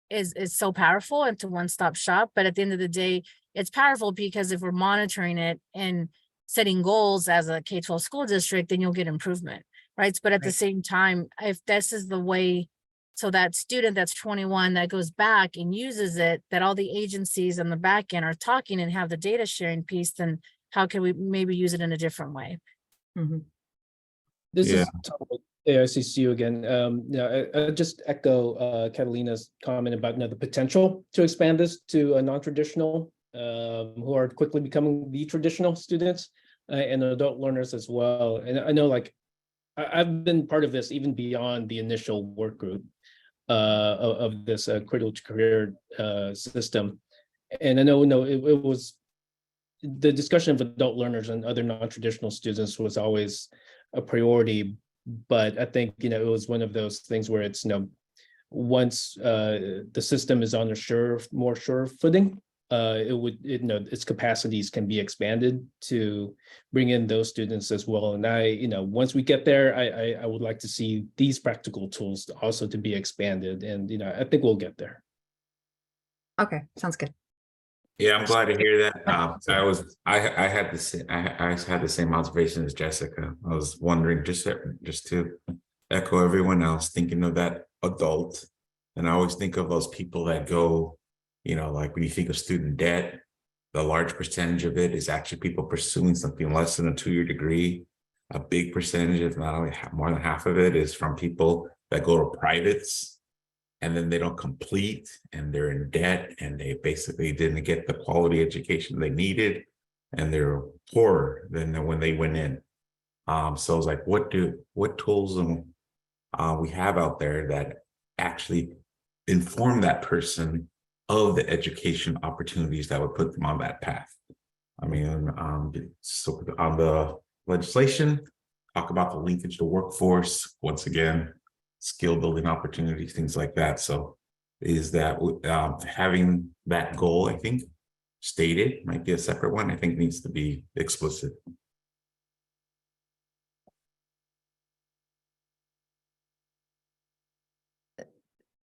is so powerful and to one-stop shop. But at the end of the day, it's powerful because if we're monitoring it and setting goals as a K-12 school district, then you'll get improvement, right? But at the same time, if this is the way, so that student that's 21 that goes back and uses it, that all the agencies on the back end are talking and have the data sharing piece, then how can we maybe use it in a different way? This is AICCU again. I just echo Catalina's comment about the potential to expand this to a non-traditional who are quickly becoming the traditional students and adult learners as well. And I know, like, I've been part of this even beyond the initial work group of this Cradle-to-Career system. And I know, it was the discussion of adult learners and other non-traditional students was always a priority. But I think, it was one of those things where it's, once the system is on a more sure footing, its capacities can be expanded to bring in those students as well. And once we get there, I would like to see these practical tools also to be expanded. And, I think we'll get there. Okay, sounds good. Yeah, I'm glad to hear that. I had the same observation as Jessica. I was wondering, just to echo everyone else, thinking of that adult, and I always think of those people that go, like when you think of student debt, the large percentage of it is actually people pursuing something less than a 2-year degree. A big percentage, if not only more than half of it, is from people that go to privates, and then they don't complete, and they're in debt, and they basically didn't get the quality education they needed, and they're poorer than when they went in. So it's like, what tools we have out there that actually inform that person of the education opportunities that would put them on that path? I mean, so on the legislation, talk about the linkage to workforce, once again, skill building opportunities, things like that. So is that having that goal, I think, stated, might be a separate one. I think needs to be explicit.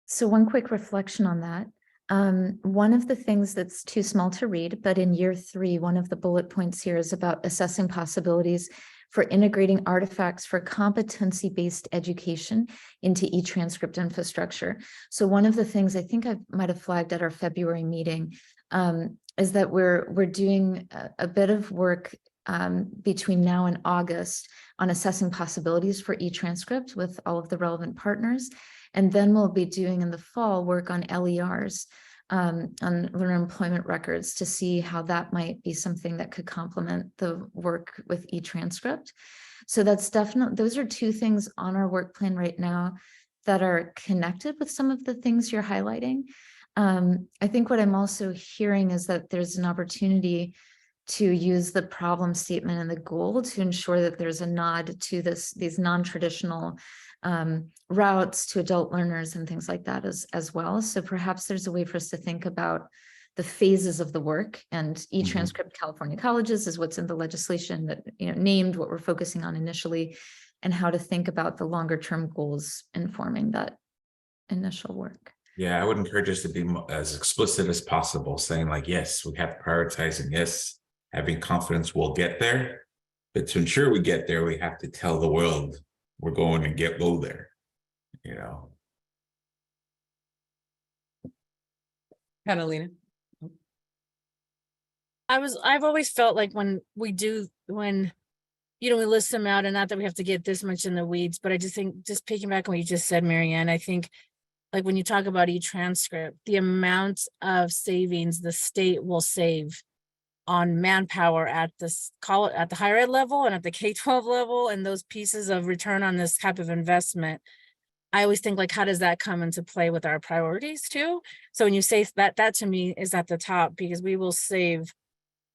So one quick reflection on that. One of the things that's too small to read, but in year 3, one of the bullet points here is about assessing possibilities for integrating artifacts for competency-based education into e-transcript infrastructure. So one of the things I think I might have flagged at our February meeting is that we're doing a bit of work between now and August on assessing possibilities for e-transcript with all of the relevant partners. And then we'll be doing in the fall work on LERs, on learner employment records, to see how that might be something that could complement the work with e-transcript. So that's definitely, those are 2 things on our work plan right now that are connected with some of the things you're highlighting. I think what I'm also hearing is that there's an opportunity to use the problem statement and the goal to ensure that there's a nod to these non-traditional routes to adult learners and things like that as well. So perhaps there's a way for us to think about the phases of the work, and e-transcript California colleges is what's in the legislation that, you know, named what we're focusing on initially, and how to think about the longer term goals informing that initial work. Yeah, I would encourage us to be as explicit as possible, saying like, yes, we have to prioritize, and yes, having confidence we'll get there. But to ensure we get there, we have to tell the world we're going to go there, you know. Catalina. I've always felt like when we list them out, and not that we have to get this much in the weeds, but I just think, just picking back on what you just said, Marianne, I think like when you talk about e-transcript, the amount of savings the state will save on manpower at this at the higher ed level and at the K-12 level, and those pieces of return on this type of investment, I always think like, how does that come into play with our priorities too? So when you say that, that to me is at the top, because we will save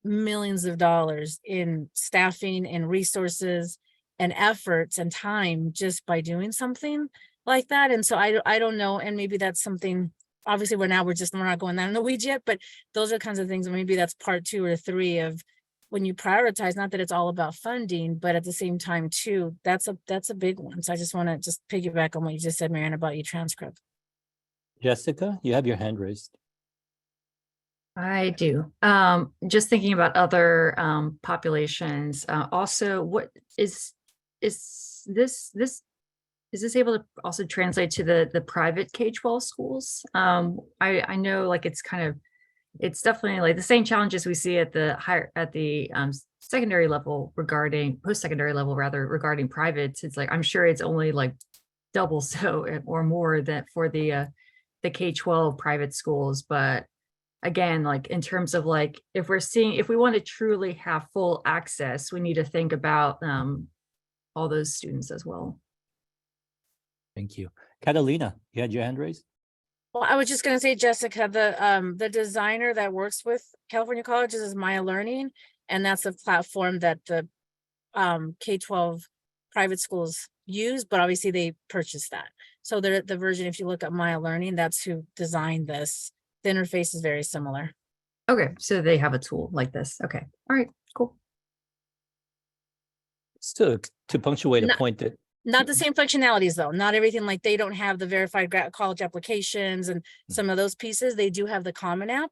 millions of dollars in staffing and resources and efforts and time just by doing something like that. And so I don't know, and maybe that's something, obviously we're not going down in the weeds yet, but those are kinds of things, maybe that's part 2 or 3 of when you prioritize, not that it's all about funding, but at the same time too, that's a big one. So I just want to just piggyback on what you just said, Marianne, about e-transcript. Jessica, you have your hand raised. I do. Just thinking about other populations. Also, what is this able to also translate to the private K-12 schools? I know like it's definitely like the same challenges we see at the secondary level post-secondary level regarding privates. It's like, I'm sure it's only like double so or more than for the K-12 private schools. But again, like in terms of like, if we want to truly have full access, we need to think about all those students as well. Thank you. Catalina, you had your hand raised? Well, I was just going to say, Jessica, the designer that works with California colleges is Maya Learning, and that's a platform that the K-12 private schools use, but obviously they purchase that. So the version, if you look at Maya Learning, that's who designed this. The interface is very similar. Okay, so they have a tool like this. Okay, all right, cool. So to punctuate a point that Not the same functionalities though. Not everything, like they don't have the verified college applications and some of those pieces. They do have the Common App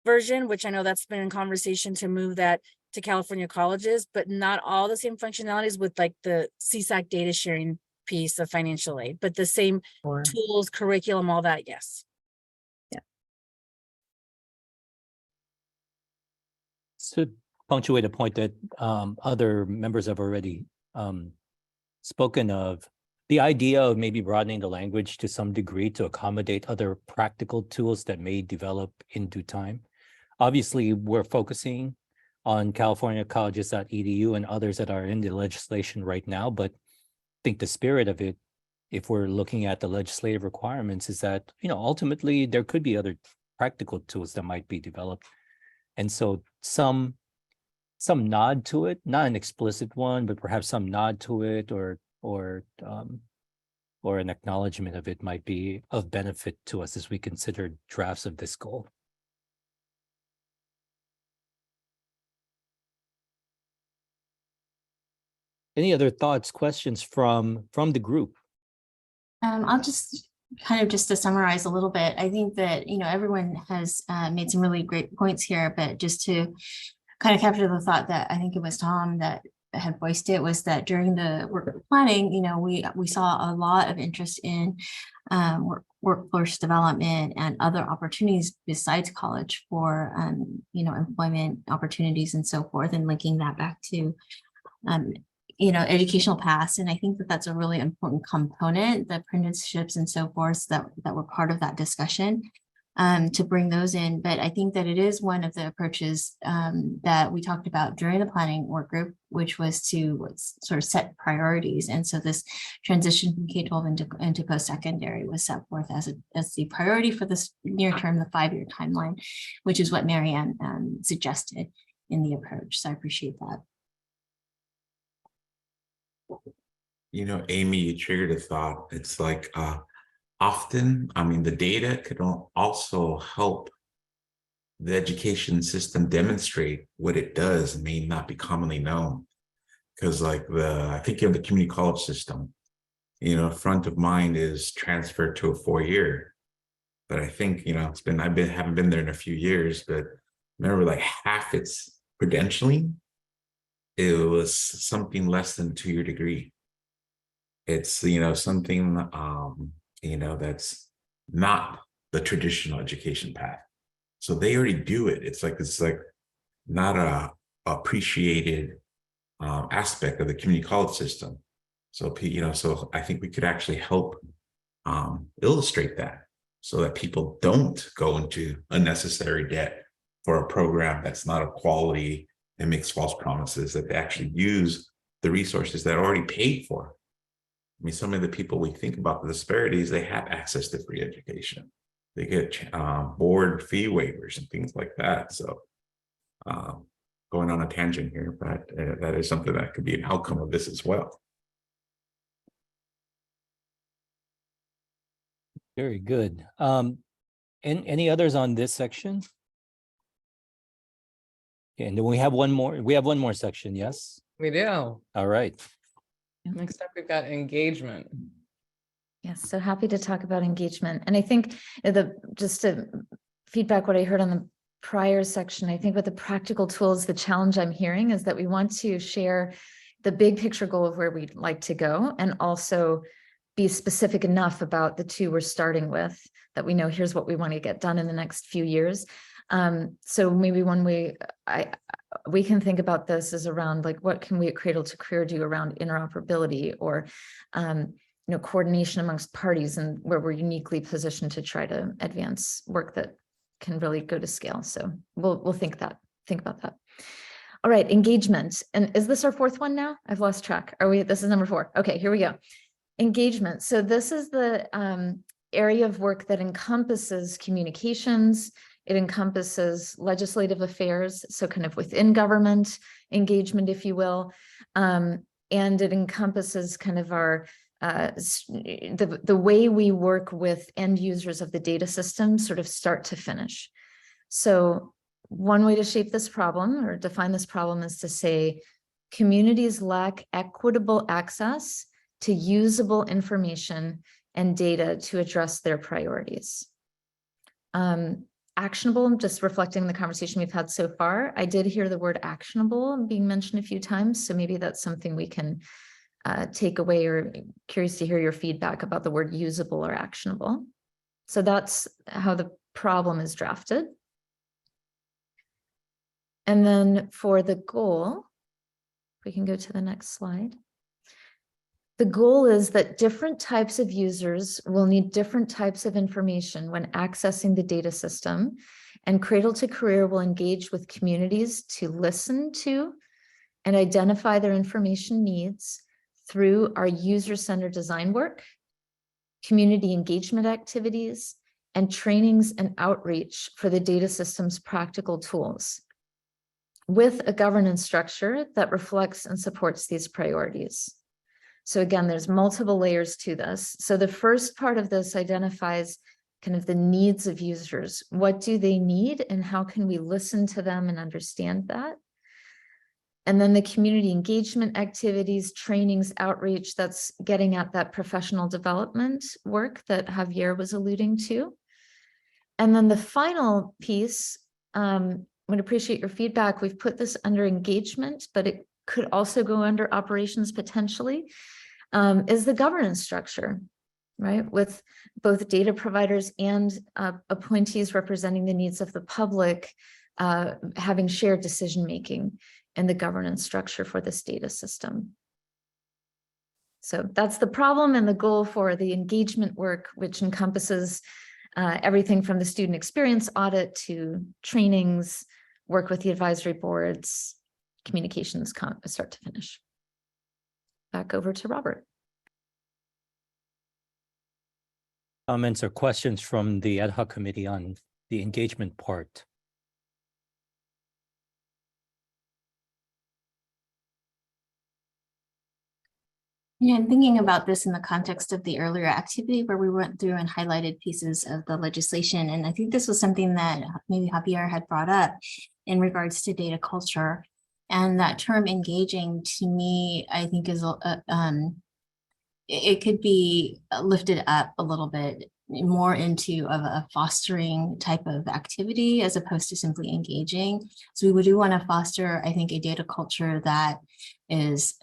version, which I know that's been in conversation to move that to California colleges, but not all the same functionalities with like the CSAC data sharing piece of financial aid, but the same tools, curriculum, all that, yes. Yeah. To punctuate a point that other members have already spoken of, the idea of maybe broadening the language to some degree to accommodate other practical tools that may develop in due time. Obviously, we're focusing on californiacolleges.edu and others that are in the legislation right now, but I think the spirit of it, if we're looking at the legislative requirements, is that, you know, ultimately there could be other practical tools that might be developed. And so some nod to it, not an explicit one, but perhaps some nod to it or an acknowledgement of it might be of benefit to us as we consider drafts of this goal. Any other thoughts, questions from the group? I'll just kind of just to summarize a little bit. I think that, everyone has made some really great points here, but just to kind of capture the thought that I think it was Tom that had voiced it, was that during the work planning, we saw a lot of interest in workforce development and other opportunities besides college for, employment opportunities and so forth, and linking that back to, educational paths. And I think that that's a really important component, the apprenticeships and so forth that were part of that discussion, to bring those in. But I think that it is one of the approaches that we talked about during the planning work group, which was to sort of set priorities. And so this transition from K-12 into post-secondary was set forth as the priority for this near term, the 5-year timeline, which is what Marianne suggested in the approach. So I appreciate that. Amy, you triggered a thought. It's like often, the data could also help the education system demonstrate what it does may not be commonly known. Because I think of the community college system, front of mind is transferred to a 4-year. But I think, haven't been there in a few years, but remember like half its credentialing, it was something less than 2-year degree. It's, something, that's not the traditional education path. So they already do it. It's like not a appreciated aspect of the community college system. So, so I think we could actually help illustrate that so that people don't go into unnecessary debt for a program that's not of quality and makes false promises, that they actually use the resources that are already paid for. Some of the people we think about the disparities, they have access to free education. They get board fee waivers and things like that. So going on a tangent here, but that is something that could be an outcome of this as well. Very good. Any others on this section? And then we have one more section, yes? We do. All right. Next up, we've got engagement. Yes, so happy to talk about engagement. And I think just to feedback what I heard on the prior section, I think with the practical tools, the challenge I'm hearing is that we want to share the big picture goal of where we'd like to go, and also be specific enough about the two we're starting with, that we know here's what we want to get done in the next few years. So maybe one way we can think about this is around like, what can we at Cradle-to-Career do around interoperability or coordination amongst parties, and where we're uniquely positioned to try to advance work that can really go to scale. So we'll think about that. All right, engagement. And is this our 4th one now? I've lost track. This is number 4. Okay, here we go. Engagement. So this is the area of work that encompasses communications. It encompasses legislative affairs, so kind of within government engagement, if you will. And it encompasses kind of our the way we work with end users of the data system, sort of start to finish. So one way to shape this problem or define this problem is to say communities lack equitable access to usable information and data to address their priorities. Actionable, just reflecting the conversation we've had so far, I did hear the word actionable being mentioned a few times, so maybe that's something we can take away, or curious to hear your feedback about the word usable or actionable. So that's how the problem is drafted. And then for the goal, we can go to the next slide. The goal is that different types of users will need different types of information when accessing the data system, and Cradle-to-Career will engage with communities to listen to and identify their information needs through our user-centered design work, community engagement activities, and trainings and outreach for the data system's practical tools, with a governance structure that reflects and supports these priorities. So again, there's multiple layers to this. So the first part of this identifies kind of the needs of users. What do they need and how can we listen to them and understand that? And then the community engagement activities, trainings, outreach, that's getting at that professional development work that Javier was alluding to. And then the final piece, would appreciate your feedback. We've put this under engagement, but it could also go under operations potentially, is the governance structure, right? With both data providers and appointees representing the needs of the public, having shared decision-making in the governance structure for this data system. So that's the problem and the goal for the engagement work, which encompasses everything from the student experience audit to trainings, work with the advisory boards, communications, start to finish. Back over to Robert. Comments or questions from the ad hoc committee on the engagement part? Yeah, I'm thinking about this in the context of the earlier activity where we went through and highlighted pieces of the legislation. And I think this was something that maybe Javier had brought up in regards to data culture. And that term engaging to me, I think is, it could be lifted up a little bit more into a fostering type of activity as opposed to simply engaging. So we do want to foster, I think, a data culture that is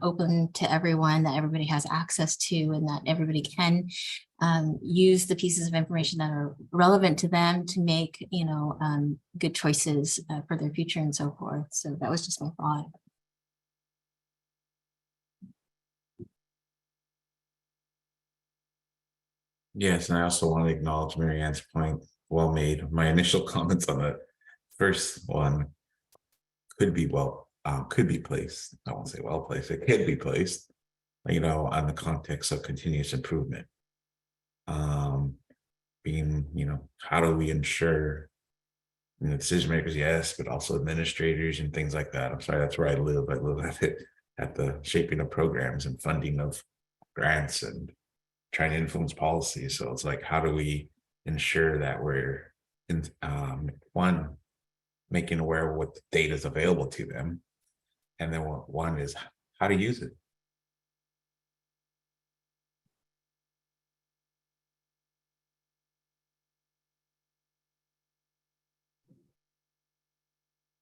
open to everyone, that everybody has access to, and that everybody can use the pieces of information that are relevant to them to make, good choices for their future and so forth. So that was just my thought. Yes, and I also want to acknowledge Mary Ann's point, well made. My initial comments on the first one could be placed. I won't say well placed. It could be placed, on the context of continuous improvement. How do we ensure decision makers? Yes, but also administrators and things like that. I'm sorry, that's where I live. I live at the shaping of programs and funding of grants and trying to influence policy. So it's like, how do we ensure that we're one, making aware of what data is available to them, and then one is how to use it.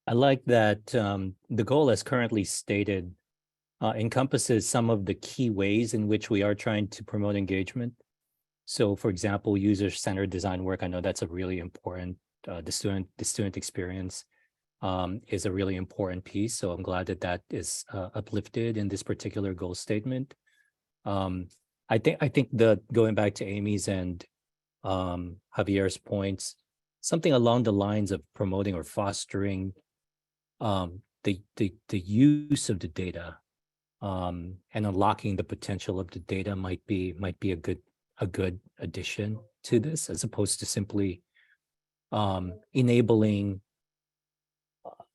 I like that the goal as currently stated encompasses some of the key ways in which we are trying to promote engagement. So for example, user-centered design work, I know that's a really important, the student experience is a really important piece. So I'm glad that is uplifted in this particular goal statement. I think going back to Amy's and Javier's points, something along the lines of promoting or fostering the use of the data and unlocking the potential of the data might be a good addition to this, as opposed to simply enabling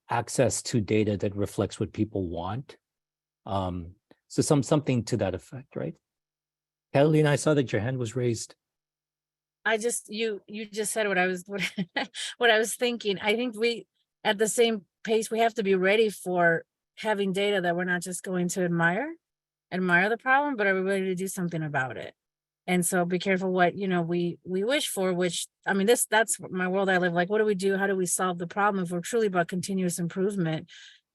access to data that reflects what people want. So something to that effect, right? Catalina, I saw that your hand was raised. You just said what I was what I was thinking. I think we, at the same pace, we have to be ready for having data that we're not just going to admire the problem, but are we ready to do something about it? And so be careful what we wish for, which, I mean, that's my world I live. Like, what do we do? How do we solve the problem if we're truly about continuous improvement?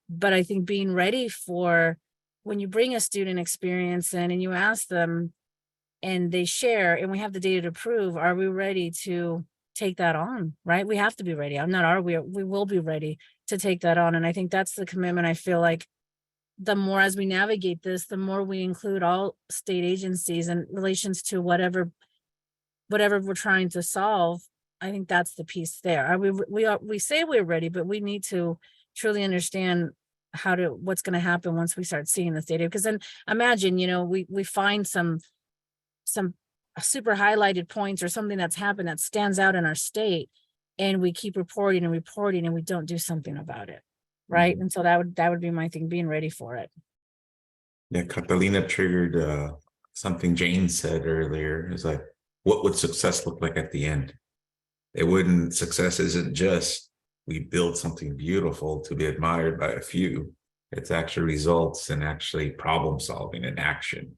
But I think being ready for when you bring a student experience in and you ask them and they share and we have the data to prove, are we ready to take that on, right? We have to be ready. We will be ready to take that on. And I think that's the commitment. I feel like the more as we navigate this, the more we include all state agencies in relations to whatever we're trying to solve. I think that's the piece there. We say we're ready, but we need to truly understand what's going to happen once we start seeing this data. Because then imagine, we find some super highlighted points or something that's happened that stands out in our state, and we keep reporting and we don't do something about it. Right. And so that would be my thing, being ready for it. Yeah, Catalina triggered something Jane said earlier. Is like, what would success look like at the end? Success isn't just we build something beautiful to be admired by a few. It's actually results in actually problem solving and action,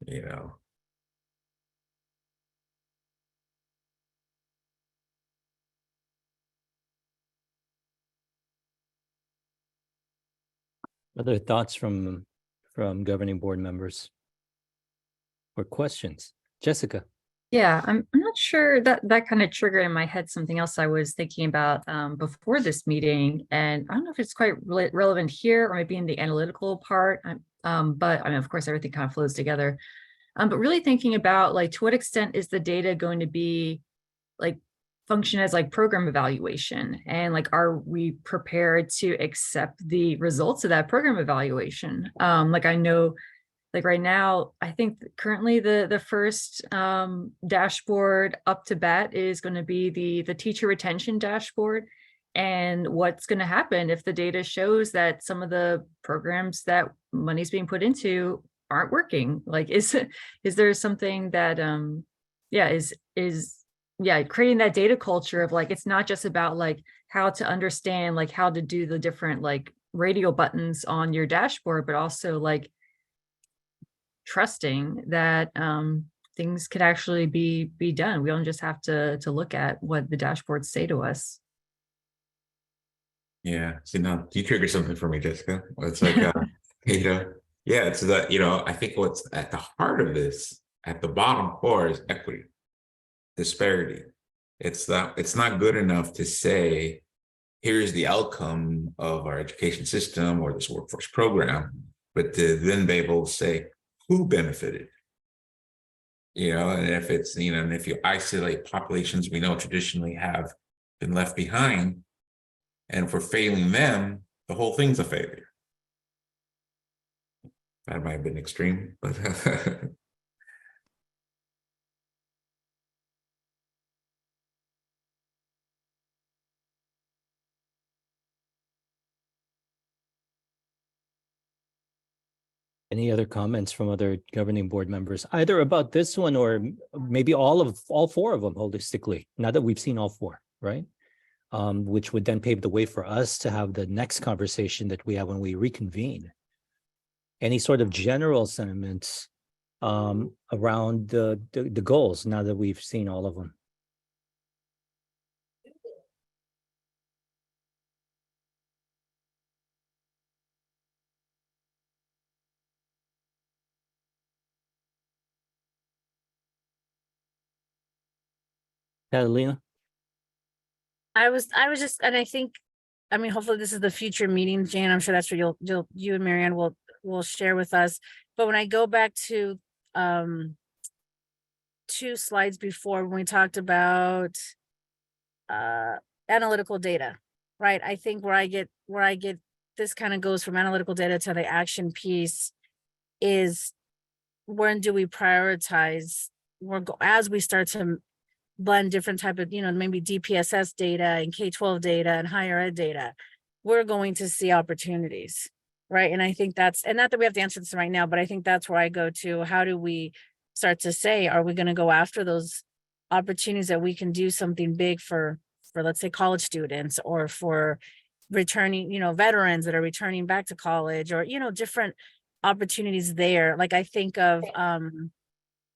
you know. Other thoughts from governing board members or questions? Jessica? Yeah, I'm not sure that kind of triggered in my head something else I was thinking about before this meeting, and I don't know if it's quite relevant here or maybe in the analytical part. But I mean, of course, everything kind of flows together. But really thinking about like to what extent is the data going to be like function as like program evaluation, and like are we prepared to accept the results of that program evaluation? Like I know. Like right now, I think currently the first dashboard up to bat is going to be the teacher retention dashboard. And what's going to happen if the data shows that some of the programs that money's being put into aren't working? Like, is there something that creating that data culture of like, it's not just about like how to understand like how to do the different like radio buttons on your dashboard, but also like trusting that things could actually be done. We don't just have to look at what the dashboards say to us. Yeah. See, now you trigger something for me, Jessica. It's like, you know, yeah, it's that, you know, I think what's at the heart of this, at the bottom core, is equity, disparity. It's not good enough to say, here's the outcome of our education system or this workforce program, but to then be able to say who benefited. You know, and if it's, you know, and if you isolate populations we know traditionally have been left behind, and if we're failing them, the whole thing's a failure. That might have been extreme, but Any other comments from other governing board members, either about this one or maybe all four of them holistically, now that we've seen all four, right? Which would then pave the way for us to have the next conversation that we have when we reconvene. Any sort of general sentiments around the goals now that we've seen all of them? Catalina? I was just, and I think, I mean, hopefully this is the future meeting, Jan. I'm sure that's what you and Marianne will share with us. But when I go back to 2 slides before, when we talked about analytical data, right? I think where I get this kind of goes from analytical data to the action piece is, when do we prioritize? As we start to blend different type of, you know, maybe DPSS data and K-12 data and higher ed data, we're going to see opportunities, right? And I think that's, and not that we have to answer this right now, but I think that's where I go to, how do we start to say, are we going to go after those opportunities that we can do something big for let's say college students, or for returning, you know, veterans that are returning back to college, or, you know, different opportunities there. Like I think of,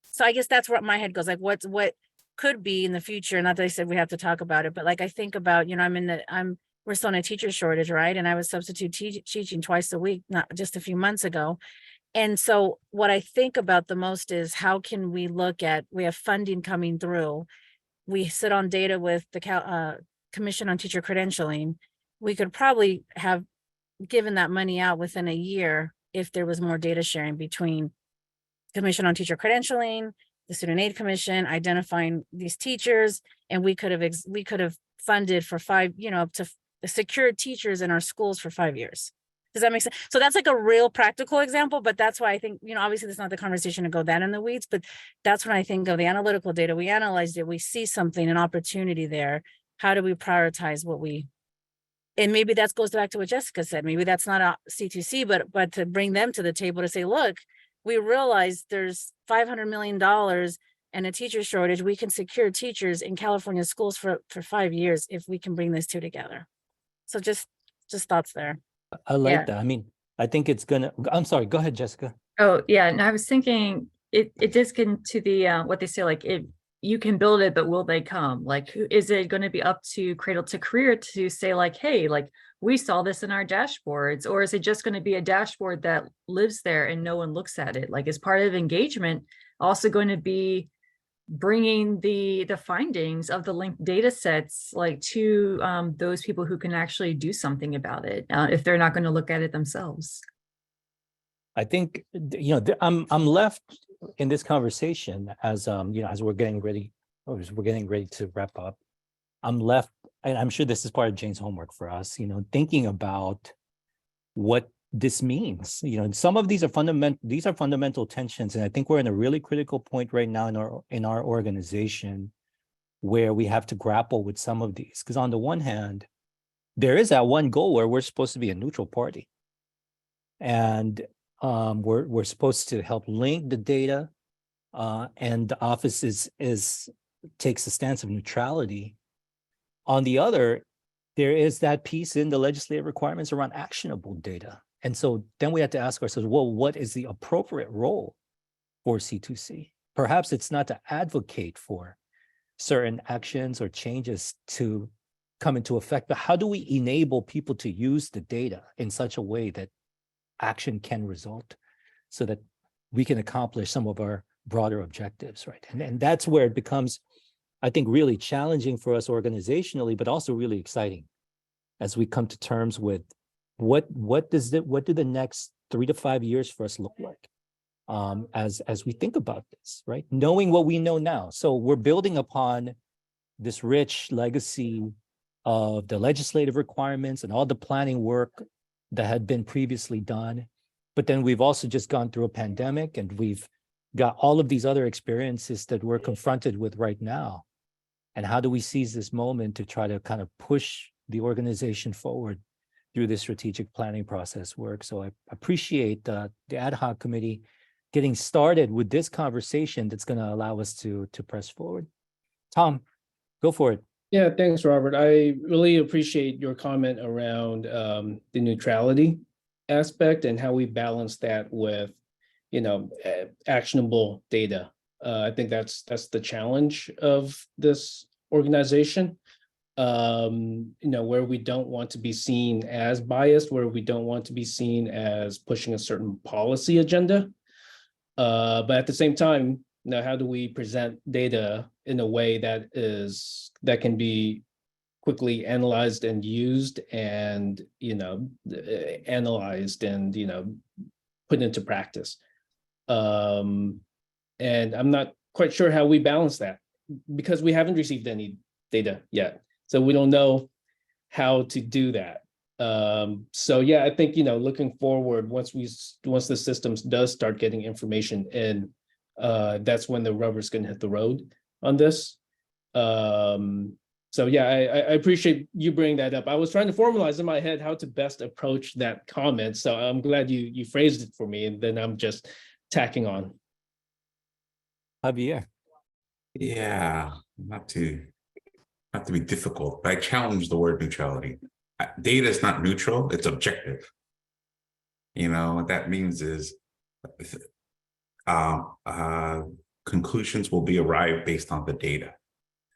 so I guess that's where my head goes, like what could be in the future. Not that I said we have to talk about it, but like I think about, you know, we're still in a teacher shortage, right? And I was substitute teaching twice a week, not just a few months ago. And so what I think about the most is, how can we look at, we have funding coming through. We sit on data with the Commission on Teacher Credentialing. We could probably have given that money out within a year if there was more data sharing between Commission on Teacher Credentialing, the Student Aid Commission, identifying these teachers, and we could have funded for 5, you know, up to secured teachers in our schools for 5 years. Does that make sense? So that's like a real practical example, but that's why I think, you know, obviously that's not the conversation to go that in the weeds, but that's when I think of the analytical data. We analyzed it, we see something, an opportunity there. How do we prioritize and maybe that goes back to what Jessica said. Maybe that's not a C2C, but to bring them to the table to say, look, we realize there's $500 million and a teacher shortage. We can secure teachers in California schools for 5 years if we can bring these two together. So just thoughts there. I like that. I mean, I think it's gonna, I'm sorry, go ahead, Jessica. Oh, yeah, and I was thinking it does get into the what they say, like you can build it, but will they come? Like, is it going to be up to Cradle-to-Career to say like, hey, like we saw this in our dashboards, or is it just going to be a dashboard that lives there and no one looks at it? Like, is part of engagement also going to be bringing the findings of the linked data sets like to those people who can actually do something about it if they're not going to look at it themselves? I think, I'm left in this conversation as, as we're getting ready, to wrap up. I'm left, and I'm sure this is part of Jane's homework for us, thinking about what this means. Some of these are fundamental tensions. And I think we're in a really critical point right now in our organization where we have to grapple with some of these. Because on the one hand, there is that one goal where we're supposed to be a neutral party. And we're supposed to help link the data, and the office takes a stance of neutrality. On the other, there is that piece in the legislative requirements around actionable data. And so then we have to ask ourselves, well, what is the appropriate role for C2C? Perhaps it's not to advocate for certain actions or changes to come into effect, but how do we enable people to use the data in such a way that action can result so that we can accomplish some of our broader objectives, right? And that's where it becomes, I think, really challenging for us organizationally, but also really exciting as we come to terms with what do the next 3 to 5 years for us look like as we think about this, right? Knowing what we know now. So we're building upon this rich legacy of the legislative requirements and all the planning work that had been previously done. But then we've also just gone through a pandemic, and we've got all of these other experiences that we're confronted with right now. And how do we seize this moment to try to kind of push the organization forward through this strategic planning process work? So I appreciate the ad hoc committee getting started with this conversation that's going to allow us to press forward. Tom, go for it. Yeah, thanks, Robert. I really appreciate your comment around the neutrality aspect and how we balance that with, actionable data. I think that's the challenge of this organization. Where we don't want to be seen as biased, where we don't want to be seen as pushing a certain policy agenda. But at the same time, how do we present data in a way that can be quickly analyzed and used and, analyzed and, put into practice? And I'm not quite sure how we balance that because we haven't received any data yet. So we don't know how to do that. So yeah, I think, looking forward, once the systems does start getting information in, that's when the rubber's going to hit the road on this. So yeah, I appreciate you bringing that up. I was trying to formalize in my head how to best approach that comment. So I'm glad you phrased it for me, and then I'm just tacking on. Javier. Yeah, not to be difficult, but I challenge the word neutrality. Data is not neutral, it's objective. What that means is conclusions will be arrived based on the data,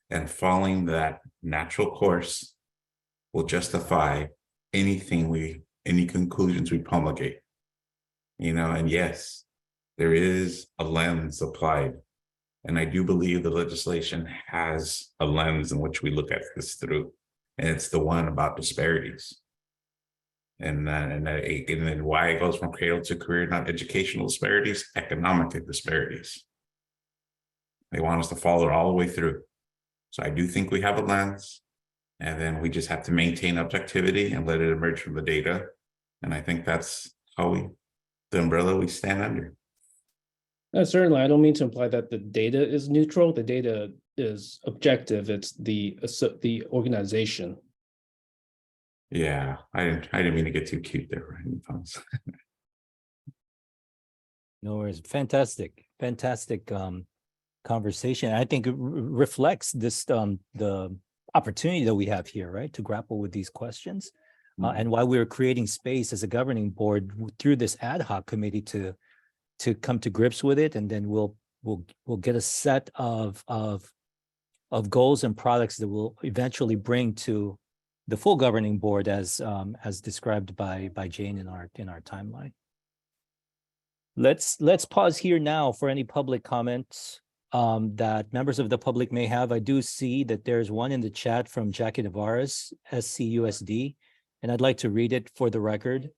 and following that natural course will justify any conclusions we promulgate. And yes, there is a lens applied. And I do believe the legislation has a lens in which we look at this through. And it's the one about disparities. And then why it goes from cradle to career, not educational disparities, economic disparities. They want us to follow it all the way through. So I do think we have a lens, and then we just have to maintain objectivity and let it emerge from the data. And I think that's how the umbrella we stand under. Certainly, I don't mean to imply that the data is neutral. The data is objective. It's the organization. Yeah, I didn't mean to get too cute there, right? No worries. Fantastic conversation. I think it reflects this the opportunity that we have here, right, to grapple with these questions. and why we were creating space as a governing board through this ad hoc committee to come to grips with it, and then we'll get a set of goals and products that we'll eventually bring to the full governing board as described by Jane in our timeline. Let's pause here now for any public comments that members of the public may have. I do see that there's one in the chat from Jackie Navarez, SCUSD, and I'd like to read it for the record.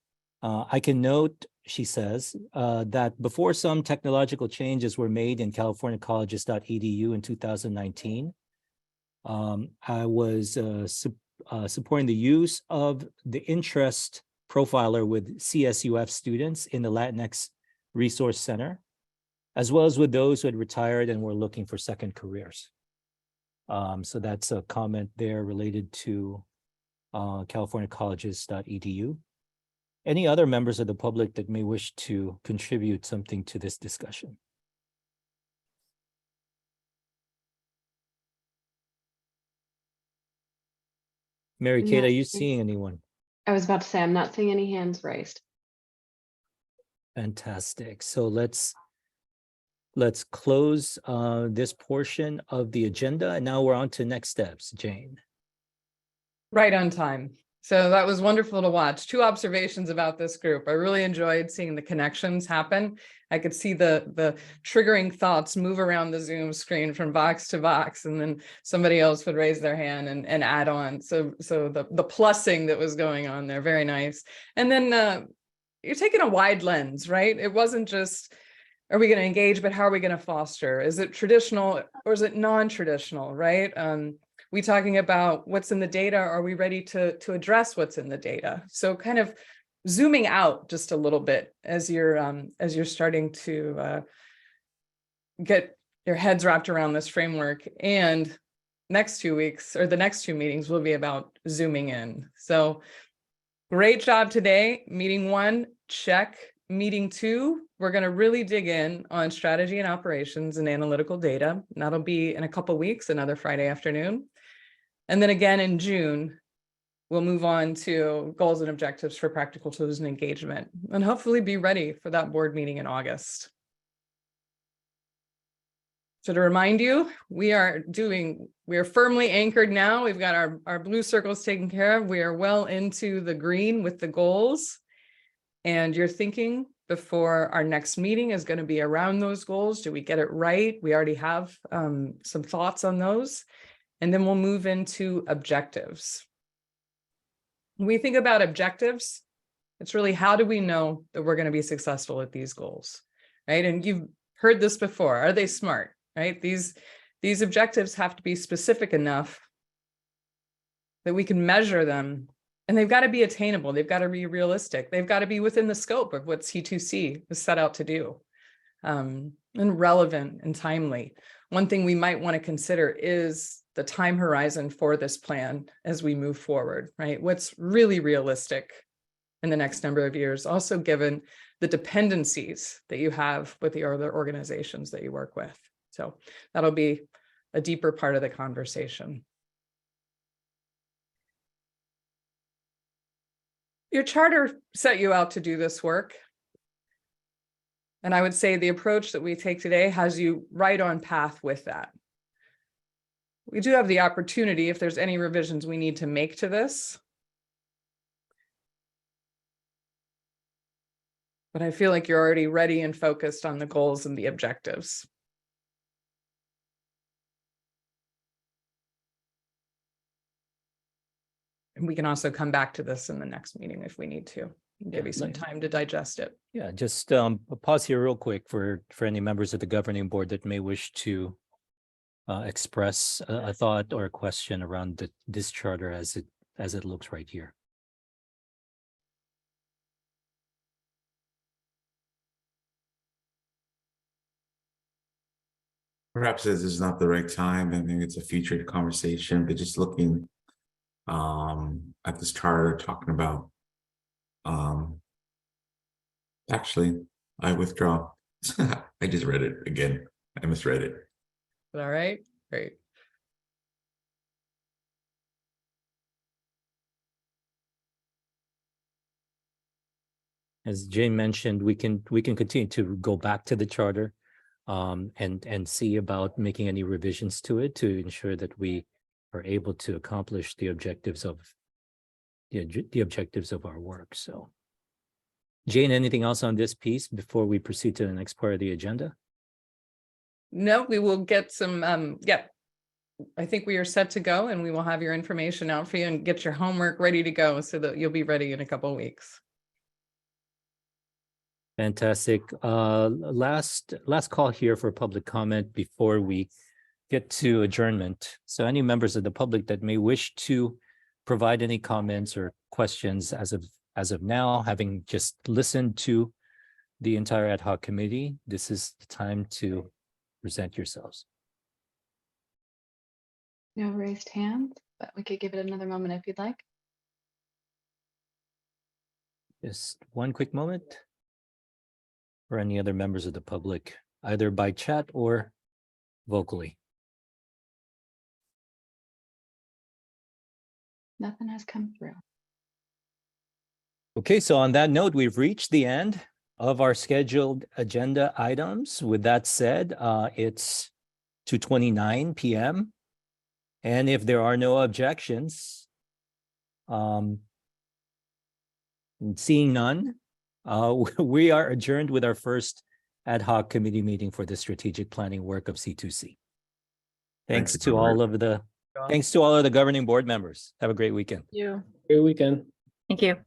I can note, she says, that before some technological changes were made in californiacolleges.edu in 2019, I was supporting the use of the interest profiler with CSUF students in the Latinx Resource Center, as well as with those who had retired and were looking for second careers. So that's a comment there related to californiacolleges.edu. Any other members of the public that may wish to contribute something to this discussion? Mary Kate, No. are you seeing anyone? I was about to say, I'm not seeing any hands raised. Fantastic. So let's close this portion of the agenda, and now we're on to next steps. Jane. Right on time. So that was wonderful to watch. 2 observations about this group. I really enjoyed seeing the connections happen. I could see the triggering thoughts move around the Zoom screen from box to box, and then somebody else would raise their hand and add on. So the plussing that was going on there, very nice. And then you're taking a wide lens, right? It wasn't just, are we going to engage, but how are we going to foster? Is it traditional or is it non-traditional, right? We talking about what's in the data? Are we ready to address what's in the data? So kind of zooming out just a little bit as you're starting to get your heads wrapped around this framework. And next 2 weeks, or the next 2 meetings, will be about zooming in. So great job today. Meeting 1, check. Meeting 2, we're going to really dig in on strategy and operations and analytical data. And that'll be in a couple weeks, another Friday afternoon. And then again in June, we'll move on to goals and objectives for practical tools and engagement, and hopefully be ready for that board meeting in August. So to remind you, we are firmly anchored now. We've got our blue circles taken care of. We are well into the green with the goals. And your thinking before our next meeting is going to be around those goals. Do we get it right? We already have some thoughts on those. And then we'll move into objectives. When we think about objectives, it's really, how do we know that we're going to be successful at these goals, right? And you've heard this before. Are they SMART, right? These objectives have to be specific enough that we can measure them. And they've got to be attainable. They've got to be realistic. They've got to be within the scope of what C2C is set out to do, and relevant and timely. One thing we might want to consider is the time horizon for this plan as we move forward, right? What's really realistic in the next number of years, also given the dependencies that you have with the other organizations that you work with. So that'll be a deeper part of the conversation. Your charter set you out to do this work. And I would say the approach that we take today has you right on path with that. We do have the opportunity, if there's any revisions we need to make to this. But I feel like you're already ready and focused on the goals and the objectives. And we can also come back to this in the next meeting if we need to, and give you some time to digest it. Yeah, just pause here real quick for any members of the governing board that may wish to express a thought or a question around this charter as it looks right here. Perhaps this is not the right time, and maybe it's a future conversation, but just looking at this charter, talking about actually, I withdraw. I just read it again. I misread it. All right, great. As Jane mentioned, we can continue to go back to the charter and see about making any revisions to it to ensure that we are able to accomplish the objectives of the objectives of our work. So, Jane, anything else on this piece before we proceed to the next part of the agenda? No, we will get some, yeah. I think we are set to go, and we will have your information out for you and get your homework ready to go so that you'll be ready in a couple of weeks. Fantastic. Last call here for public comment before we get to adjournment. So any members of the public that may wish to provide any comments or questions as of now, having just listened to the entire ad hoc committee, this is the time to present yourselves. No raised hands, but we could give it another moment if you'd like. Just one quick moment for any other members of the public, either by chat or vocally. Nothing has come through. Okay, so on that note, we've reached the end of our scheduled agenda items. With that said, it's 2:29 p.m. And if there are no objections, seeing none, we are adjourned with our first ad hoc committee meeting for the strategic planning work of C2C. Thanks to all of the governing board members. Have a great weekend. You. Great weekend. Thank you.